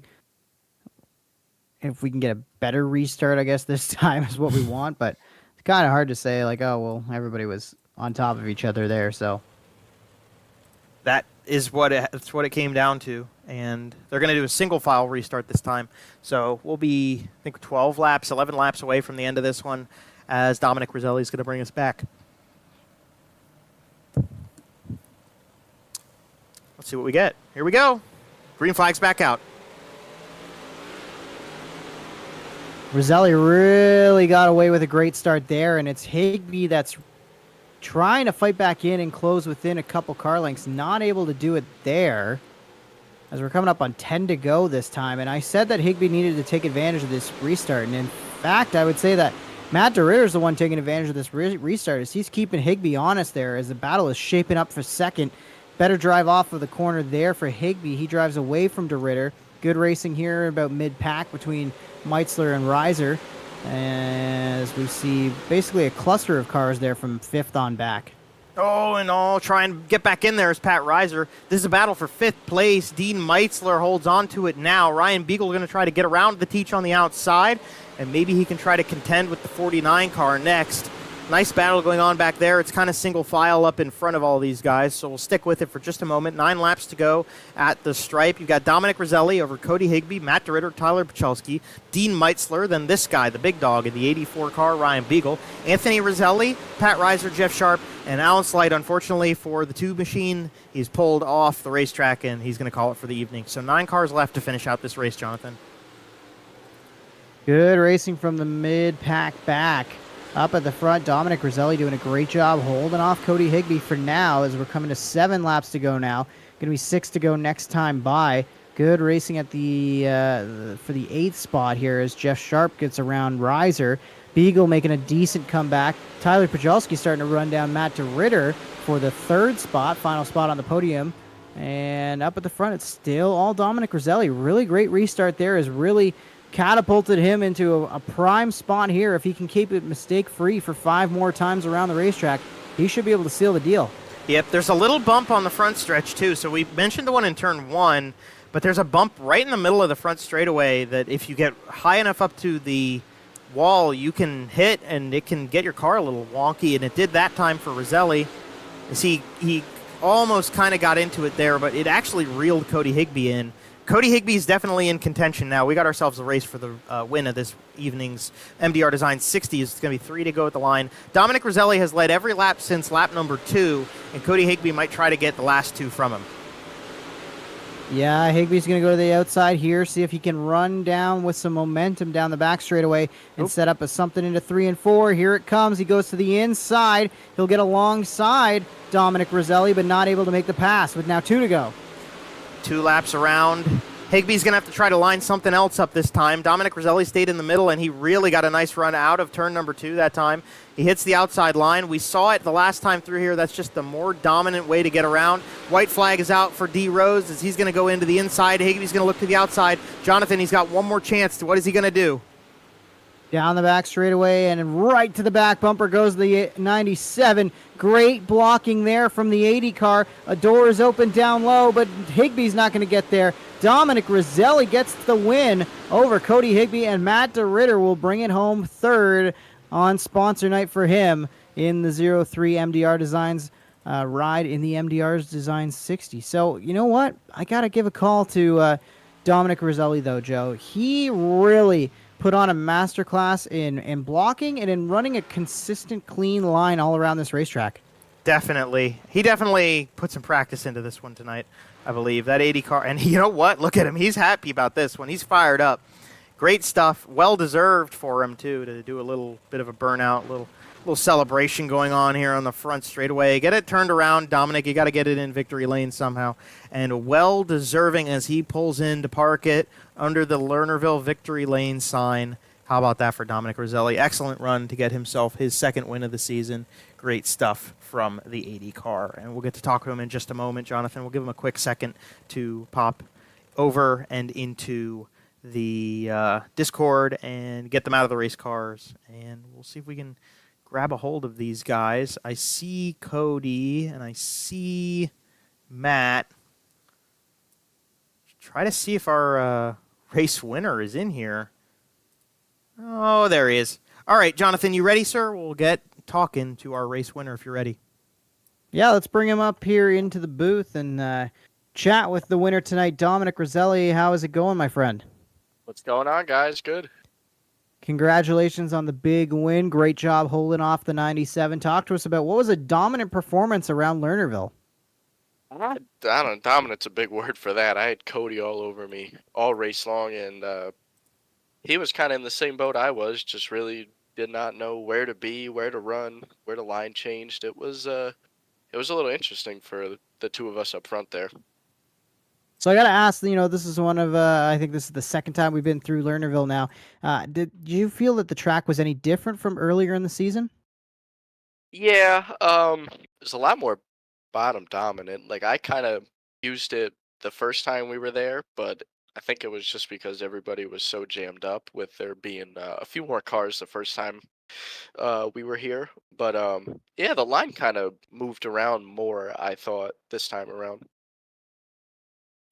if we can get a better restart, I guess, this time is what we want, but it's kind of hard to say, like, oh, well, everybody was on top of each other there, so. That's what it came down to. And they're going to do a single file restart this time. So we'll be, I think, 11 laps away from the end of this one as Dominic Roselli is going to bring us back. Let's see what we get. Here we go. Green flag's back out. Roselli really got away with a great start there, and it's Higbie that's trying to fight back in and close within a couple car lengths. Not able to do it there, as we're coming up on 10 to go this time. And I said that Higbie needed to take advantage of this restart, and in fact, I would say that Matt DeRitter's the one taking advantage of this restart, as he's keeping Higbie honest there as the battle is shaping up for second. Better drive off of the corner there for Higbie. He drives away from DeRitter. Good racing here about mid-pack between Meitzler and Reiser, as we see basically a cluster of cars there from fifth on back. Try and get back in there is Pat Reiser. This is a battle for fifth place. Dean Meitzler holds on to it now. Ryan Beagle going to try to get around the Teach on the outside, and maybe he can try to contend with the 49 car next. Nice battle going on back there. It's kind of single file up in front of all these guys, so we'll stick with it for just a moment. 9 laps to go at the stripe. You've got Dominic Roselli over Cody Higbie, Matt DeRitter, Tyler Pachelski, Dean Meitzler, then this guy, the big dog in the 84 car, Ryan Beagle, Anthony Roselli, Pat Reiser, Jeff Sharp, and Alan Slight. Unfortunately for the 2 machine, he's pulled off the racetrack, and he's going to call it for the evening. So 9 cars left to finish out this race, Jonathan. Good racing from the mid-pack back. Up at the front, Dominic Roselli doing a great job holding off Cody Higbie for now, as we're coming to 7 laps to go now. Going to be 6 to go next time by. Good racing at the for the 8th spot here as Jeff Sharp gets around Reiser. Beagle making a decent comeback. Tyler Pachelski starting to run down Matt DeRitter for the 3rd spot, final spot on the podium. And up at the front, it's still all Dominic Roselli. Really great restart there, has really catapulted him into a prime spot here. If he can keep it mistake-free for 5 more times around the racetrack, he should be able to seal the deal. Yep, there's a little bump on the front stretch, too. So we mentioned the one in turn 1, but there's a bump right in the middle of the front straightaway that if you get high enough up to the wall, you can hit, and it can get your car a little wonky, and it did that time for Roselli. He almost kind of got into it there, but it actually reeled Cody Higbie in. Cody Higbie is definitely in contention now. We got ourselves a race for the win of this evening's MDR Designs 60. It's going to be 3 to go at the line. Dominic Roselli has led every lap since lap number 2, and Cody Higbie might try to get the last 2 from him. Yeah, Higbee's going to go to the outside here, see if he can run down with some momentum down the back straightaway and set up something into 3 and 4. Here it comes. He goes to the inside. He'll get alongside Dominic Roselli, but not able to make the pass with now 2 to go. 2 laps around. Higbee's going to have to try to line something else up this time. Dominic Roselli stayed in the middle, and he really got a nice run out of turn number 2 that time. He hits the outside line. We saw it the last time through here. That's just the more dominant way to get around. White flag is out for D. Rose as he's going to go into the inside. Higbee's going to look to the outside. Jonathan, he's got one more chance. What is he going to do? Down the back straightaway and right to the back bumper goes the 97. Great blocking there from the 80 car. A door is open down low, but Higbee's not going to get there. Dominic Roselli gets the win over Cody Higbie, and Matt DeRitter will bring it home 3rd on sponsor night for him in the 03 MDR Designs ride in the MDR Designs 60. So, you know what? I got to give a call to Dominic Roselli, though, Joe. He really put on a masterclass in blocking and in running a consistent, clean line all around this racetrack. Definitely. He definitely put some practice into this one tonight, I believe. That 80 car. And you know what? Look at him. He's happy about this one. He's fired up. Great stuff. Well-deserved for him, too, to do a little bit of a burnout, little celebration going on here on the front straightaway. Get it turned around, Dominic. You got to get it in victory lane somehow. And well-deserving as he pulls in to park it under the Lernerville victory lane sign. How about that for Dominic Roselli? Excellent run to get himself his 2nd win of the season. Great stuff from the 80 car. And we'll get to talk to him in just a moment, Jonathan. We'll give him a quick second to pop over and into the Discord and get them out of the race cars. And we'll see if we can grab a hold of these guys. I see Cody and I see Matt. Try to see if our race winner is in here. Oh, there he is. All right, Jonathan, you ready, sir? We'll get talking to our race winner if you're ready. Yeah, let's bring him up here into the booth and chat with the winner tonight, Dominic Roselli. How is it going, my friend? What's going on, guys? Good. Congratulations on the big win. Great job holding off the 97. Talk to us about what was a dominant performance around Lernerville. I don't know. Dominant's a big word for that. I had Cody all over me all race long, and he was kind of in the same boat I was. Just really did not know where to be, where to run, where the line changed. It was a little interesting for the two of us up front there. So I got to ask, this is one of, I think this is the second time we've been through Lernerville now. Did you feel that the track was any different from earlier in the season? Yeah, there's a lot more bottom dominant. Like I kind of used it the first time we were there, but I think it was just because everybody was so jammed up with there being a few more cars the first time we were here. But yeah, the line kind of moved around more, I thought, this time around.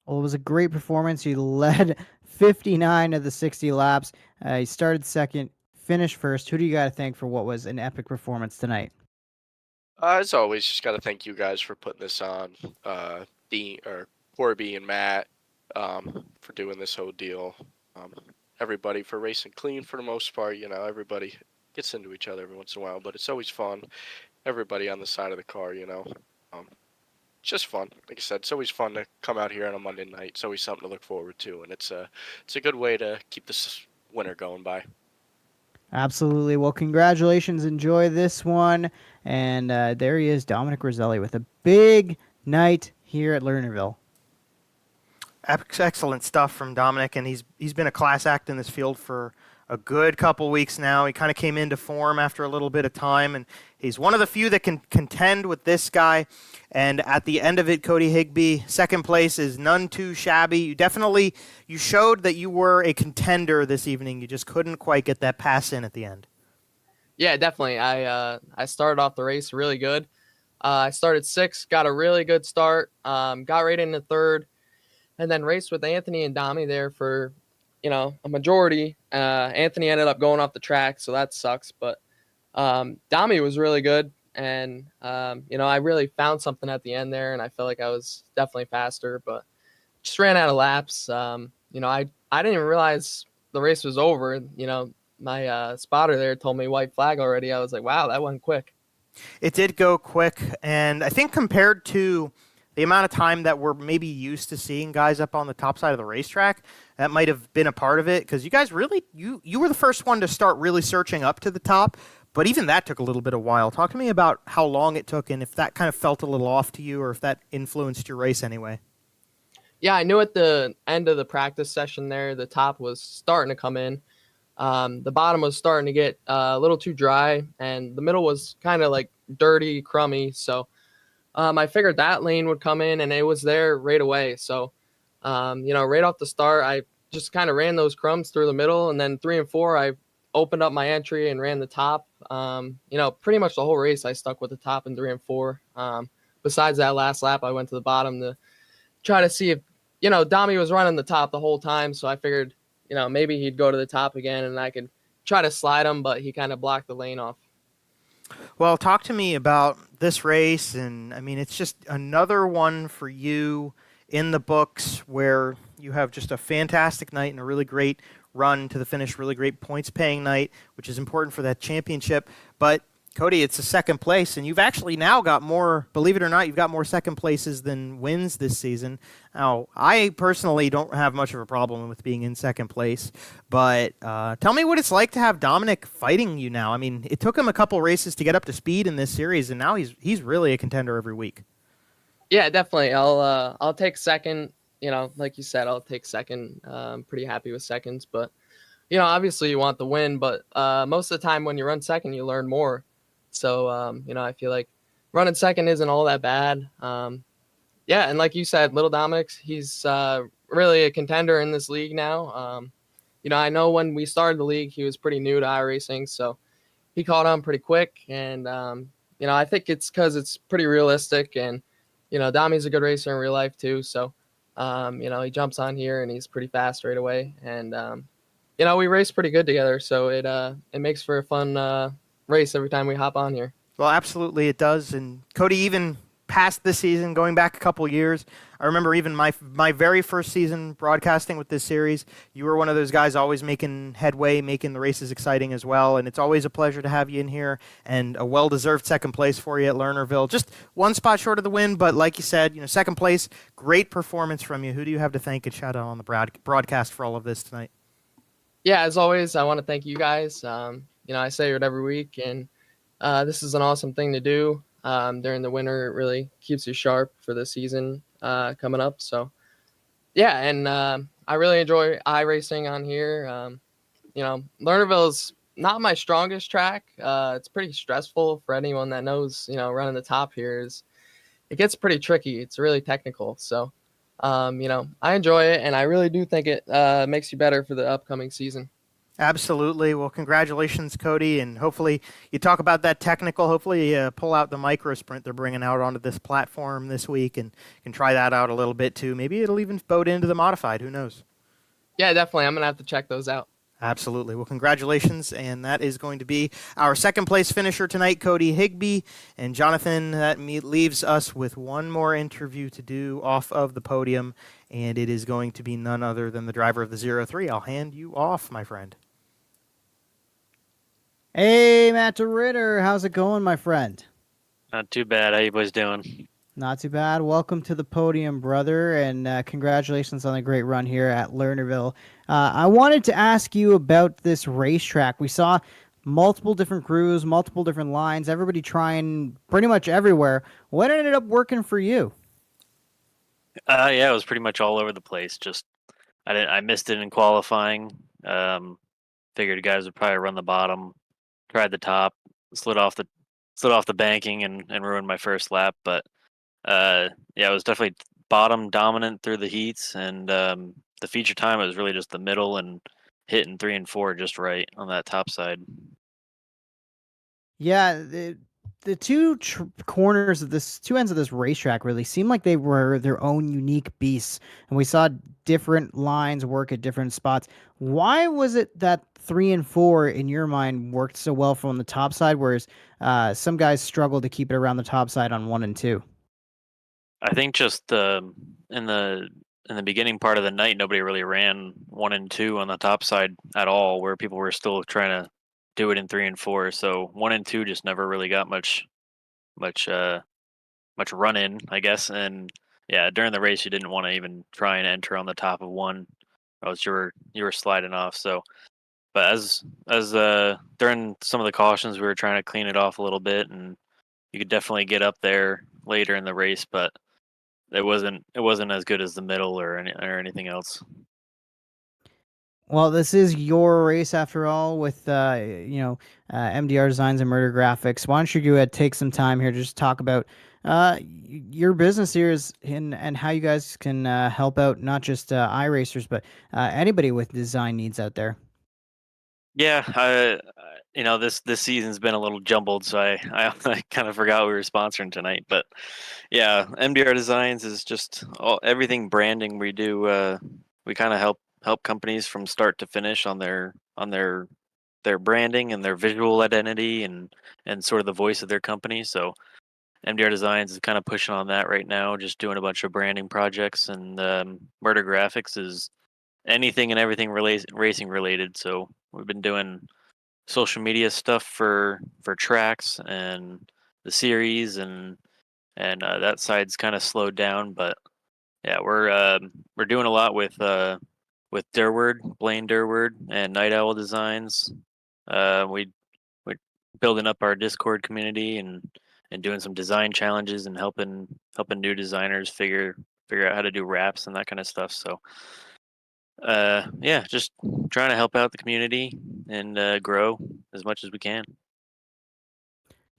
Well, it was a great performance. You led 59 of the 60 laps. You started second, finished first. Who do you got to thank for what was an epic performance tonight? As always, just got to thank you guys for putting this on. Dean or Corby and Matt for doing this whole deal. Everybody for racing clean for the most part. You know, everybody gets into each other every once in a while, but it's always fun. Everybody on the side of the car, you know. It's just fun. Like I said, it's always fun to come out here on a Monday night. It's always something to look forward to, and it's a good way to keep this winter going by. Absolutely. Well, congratulations. Enjoy this one. And there he is, Dominic Roselli, with a big night here at Lernerville. Excellent stuff from Dominic, and he's been a class act in this field for a good couple weeks now. He kind of came into form after a little bit of time, and he's one of the few that can contend with this guy. And at the end of it, Cody Higbie, second place is none too shabby. You showed that you were a contender this evening. You just couldn't quite get that pass in at the end. Yeah, definitely. I started off the race really good. I started sixth, got a really good start, got right into third, and then raced with Anthony and Dami there for, a majority. Anthony ended up going off the track, so that sucks. But Dami was really good, and I really found something at the end there, and I felt like I was definitely faster, but just ran out of laps. I didn't even realize the race was over. My spotter there told me white flag already. I was like, wow, that went quick. It did go quick, and I think compared to the amount of time that we're maybe used to seeing guys up on the top side of the racetrack, that might have been a part of it, because you guys really, you were the first one to start really searching up to the top, but even that took a little bit of while. Talk to me about how long it took and if that kind of felt a little off to you or if that influenced your race anyway. Yeah, I knew at the end of the practice session there, the top was starting to come in. The bottom was starting to get a little too dry, and the middle was kind of like dirty, crummy, so I figured that lane would come in, and it was there right away. So, right off the start, I just kind of ran those crumbs through the middle, and then 3 and 4, I opened up my entry and ran the top. Pretty much the whole race, I stuck with the top in 3 and 4. Besides that last lap, I went to the bottom to try to see if, Dami was running the top the whole time. So I figured, maybe he'd go to the top again, and I could try to slide him, but he kind of blocked the lane off. Well, talk to me about this race, and I mean, it's just another one for you in the books where you have just a fantastic night and a really great run to the finish, really great points-paying night, which is important for that championship. But Cody, it's a second place, and you've actually now got more, believe it or not, you've got more second places than wins this season. Now, I personally don't have much of a problem with being in second place, but tell me what it's like to have Dominic fighting you now. I mean, it took him a couple races to get up to speed in this series, and now he's really a contender every week. Yeah, definitely. I'll take second. Like you said, I'll take second. I'm pretty happy with seconds, but obviously you want the win, but most of the time when you run second, you learn more. So, I feel like running second isn't all that bad. Yeah, and like you said, little Dominic, he's really a contender in this league now. I know when we started the league, he was pretty new to iRacing, so he caught on pretty quick. And, I think it's because it's pretty realistic. And, Dami's a good racer in real life too. So, he jumps on here and he's pretty fast right away. And, we race pretty good together, so it makes for a fun race every time we hop on here. Well, absolutely it does. And Cody, even past this season, going back a couple years. I remember even my very first season broadcasting with this series. You were one of those guys always making headway, making the races exciting as well. And it's always a pleasure to have you in here, and a well-deserved second place for you at Lernerville. Just one spot short of the win, but like you said, second place, great performance from you. Who do you have to thank and shout out on the broadcast for all of this tonight? Yeah, as always, I want to thank you guys. I say it every week, and this is an awesome thing to do during the winter. It really keeps you sharp for the season coming up. So, yeah, and I really enjoy iRacing on here. Lernerville is not my strongest track. It's pretty stressful for anyone that knows, running the top here. It gets pretty tricky. It's really technical. So, I enjoy it, and I really do think it makes you better for the upcoming season. Absolutely. Well, congratulations, Cody, and hopefully you talk about that technical. Hopefully you pull out the micro sprint they're bringing out onto this platform this week and can try that out a little bit too. Maybe it'll even boat into the modified. Who knows? Yeah, definitely. I'm going to have to check those out. Absolutely. Well, congratulations, and that is going to be our second place finisher tonight, Cody Higbie. And Jonathan, that leaves us with one more interview to do off of the podium, and it is going to be none other than the driver of the 03. I'll hand you off, my friend. Hey, Matt Ritter, how's it going, my friend? Not too bad. How you boys doing? Not too bad. Welcome to the podium, brother, and congratulations on a great run here at Lernerville. I wanted to ask you about this racetrack. We saw multiple different crews, multiple different lines, everybody trying pretty much everywhere. What ended up working for you? Yeah, it was pretty much all over the place. Just I missed it in qualifying. Figured guys would probably run the bottom. Tried the top, slid off the banking and ruined my first lap. But yeah, it was definitely bottom dominant through the heats, and the feature time was really just the middle and hitting 3 and 4 just right on that top side. Yeah, the two corners of two ends of this racetrack really seemed like they were their own unique beasts, and we saw different lines work at different spots. Why was it that 3 and 4 in your mind worked so well from the top side, whereas some guys struggled to keep it around the top side on 1 and 2? I think just in the beginning part of the night, nobody really ran 1 and 2 on the top side at all, where people were still trying to do it in 3 and 4. So 1 and 2 just never really got much run in, I guess. And yeah, during the race, you didn't want to even try and enter on the top of 1, or else you were sliding off. So, but as during some of the cautions, we were trying to clean it off a little bit, and you could definitely get up there later in the race, but it wasn't as good as the middle or anything else. Well, this is your race after all, with MDR Designs and Murder Graphics. Why don't you go ahead, take some time here to just talk about your business here and how you guys can help out not just iRacers, but anybody with design needs out there. Yeah, this season's been a little jumbled, so I kind of forgot we were sponsoring tonight. But yeah, MDR Designs is just everything branding we do. We kind of help companies from start to finish on their branding and their visual identity and sort of the voice of their company. So MDR Designs is kind of pushing on that right now, just doing a bunch of branding projects, and Murder Graphics is anything and everything racing related. So we've been doing social media stuff for tracks and the series, and that side's kind of slowed down. But yeah, we're doing a lot with Blaine Durward and Night Owl Designs. We're building up our Discord community and doing some design challenges and helping new designers figure out how to do wraps and that kind of stuff. So yeah, just trying to help out the community and grow as much as we can.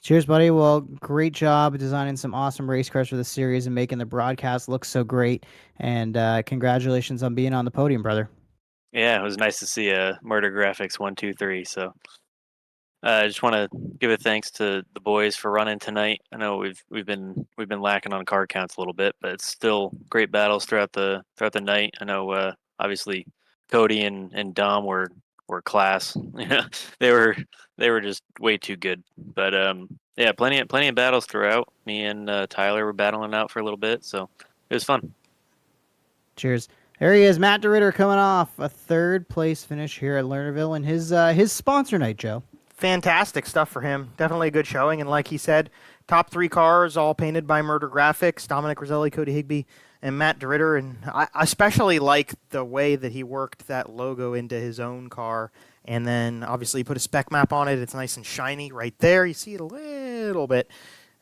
Cheers, buddy. Well, great job designing some awesome race cars for the series and making the broadcast look so great. And congratulations on being on the podium, brother. Yeah, it was nice to see Murder Graphics 1, 2, 3. So I just want to give a thanks to the boys for running tonight. I know we've been lacking on car counts a little bit, but it's still great battles throughout the night. I know obviously Cody and Dom were class. they were just way too good. But Yeah, plenty of battles throughout. Me and Tyler were battling out for a little bit, so it was fun. Cheers. There he is, Matt DeRitter, coming off a third place finish here at Lernerville in his sponsor night, Joe. Fantastic stuff for him. Definitely a good showing. And like he said, top 3 cars, all painted by Murder Graphics, Dominic Roselli, Cody Higbie, and Matt DeRitter. And I especially like the way that he worked that logo into his own car. And then obviously he put a spec map on it. It's nice and shiny right there. You see it a little bit.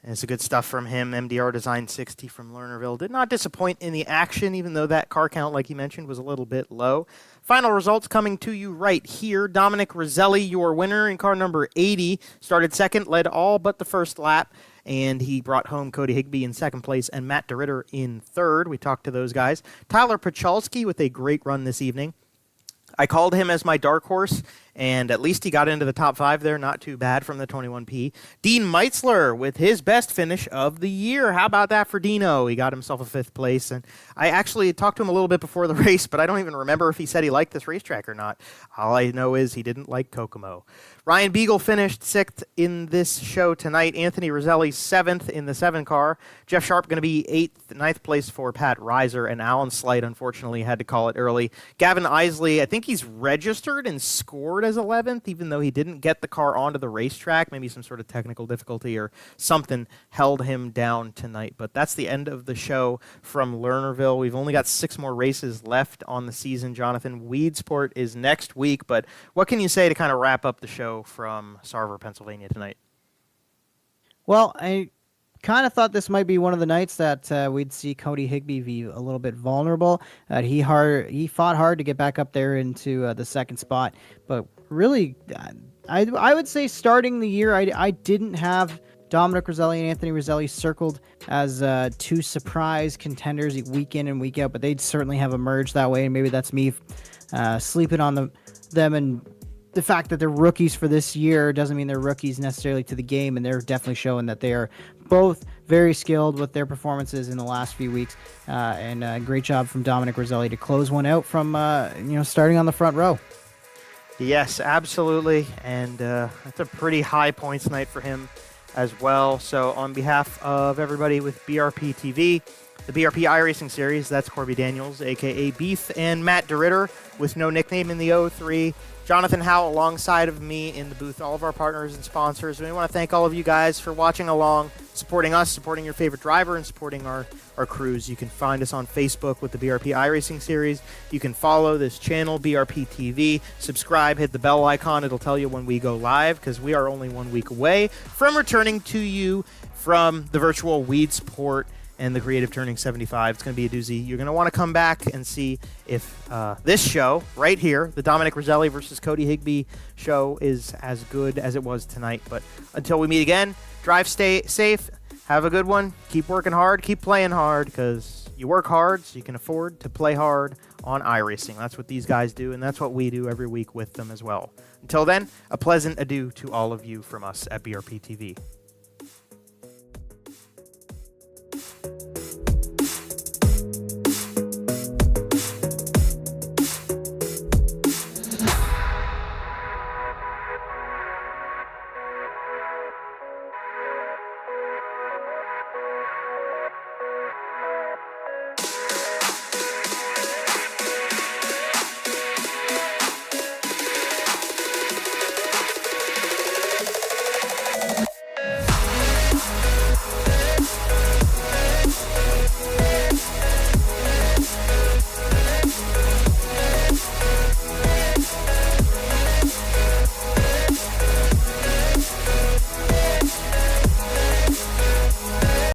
And it's good stuff from him. MDR Designs 60 from Lernerville. Did not disappoint in the action, even though that car count, like you mentioned, was a little bit low. Final results coming to you right here. Dominic Roselli, your winner in car number 80, started second, led all but the first lap, and he brought home Cody Higbie in second place and Matt DeRitter in third. We talked to those guys. Tyler Pachalski with a great run this evening. I called him as my dark horse, and at least he got into the top 5 there. Not too bad from the 21P. Dean Meitzler with his best finish of the year. How about that for Dino? He got himself a 5th place, and I actually talked to him a little bit before the race, but I don't even remember if he said he liked this racetrack or not. All I know is he didn't like Kokomo. Ryan Beagle finished 6th in this show tonight. Anthony Roselli 7th in the 7 car. Jeff Sharp going to be 8th, 9th place for Pat Reiser, and Alan Slight unfortunately had to call it early. Gavin Isley, I think he's registered and scored as 11th, even though he didn't get the car onto the racetrack. Maybe some sort of technical difficulty or something held him down tonight. But that's the end of the show from Lernerville. We've only got 6 more races left on the season, Jonathan. Weedsport is next week, but what can you say to kind of wrap up the show from Sarver, Pennsylvania tonight? Well, I kind of thought this might be one of the nights that we'd see Cody Higbie be a little bit vulnerable. He fought hard to get back up there into the second spot, but really, I would say starting the year, I didn't have Dominic Roselli and Anthony Roselli circled as 2 surprise contenders week in and week out, but they'd certainly have emerged that way, and maybe that's me sleeping on them, and the fact that they're rookies for this year doesn't mean they're rookies necessarily to the game, and they're definitely showing that they are both very skilled with their performances in the last few weeks, and great job from Dominic Roselli to close one out from starting on the front row. Yes, absolutely, and that's a pretty high points night for him as well. So on behalf of everybody with BRPtv, the BRP iRacing series, that's Corby Daniels, a.k.a. Beef, and Matt DeRitter with no nickname in the 03. Jonathan Howe alongside of me in the booth, all of our partners and sponsors. We want to thank all of you guys for watching along, supporting us, supporting your favorite driver, and supporting our crews. You can find us on Facebook with the BRP iRacing series. You can follow this channel, BRPtv. Subscribe, hit the bell icon. It'll tell you when we go live, because we are only 1 week away from returning to you from the virtual Weedsport and the Creative Turning 75. It's going to be a doozy. You're going to want to come back and see if this show right here, the Dominic Roselli versus Cody Higbie show, is as good as it was tonight. But until we meet again, drive safe, have a good one, keep working hard, keep playing hard, because you work hard so you can afford to play hard on iRacing. That's what these guys do, and that's what we do every week with them as well. Until then, a pleasant adieu to all of you from us at BRPtv.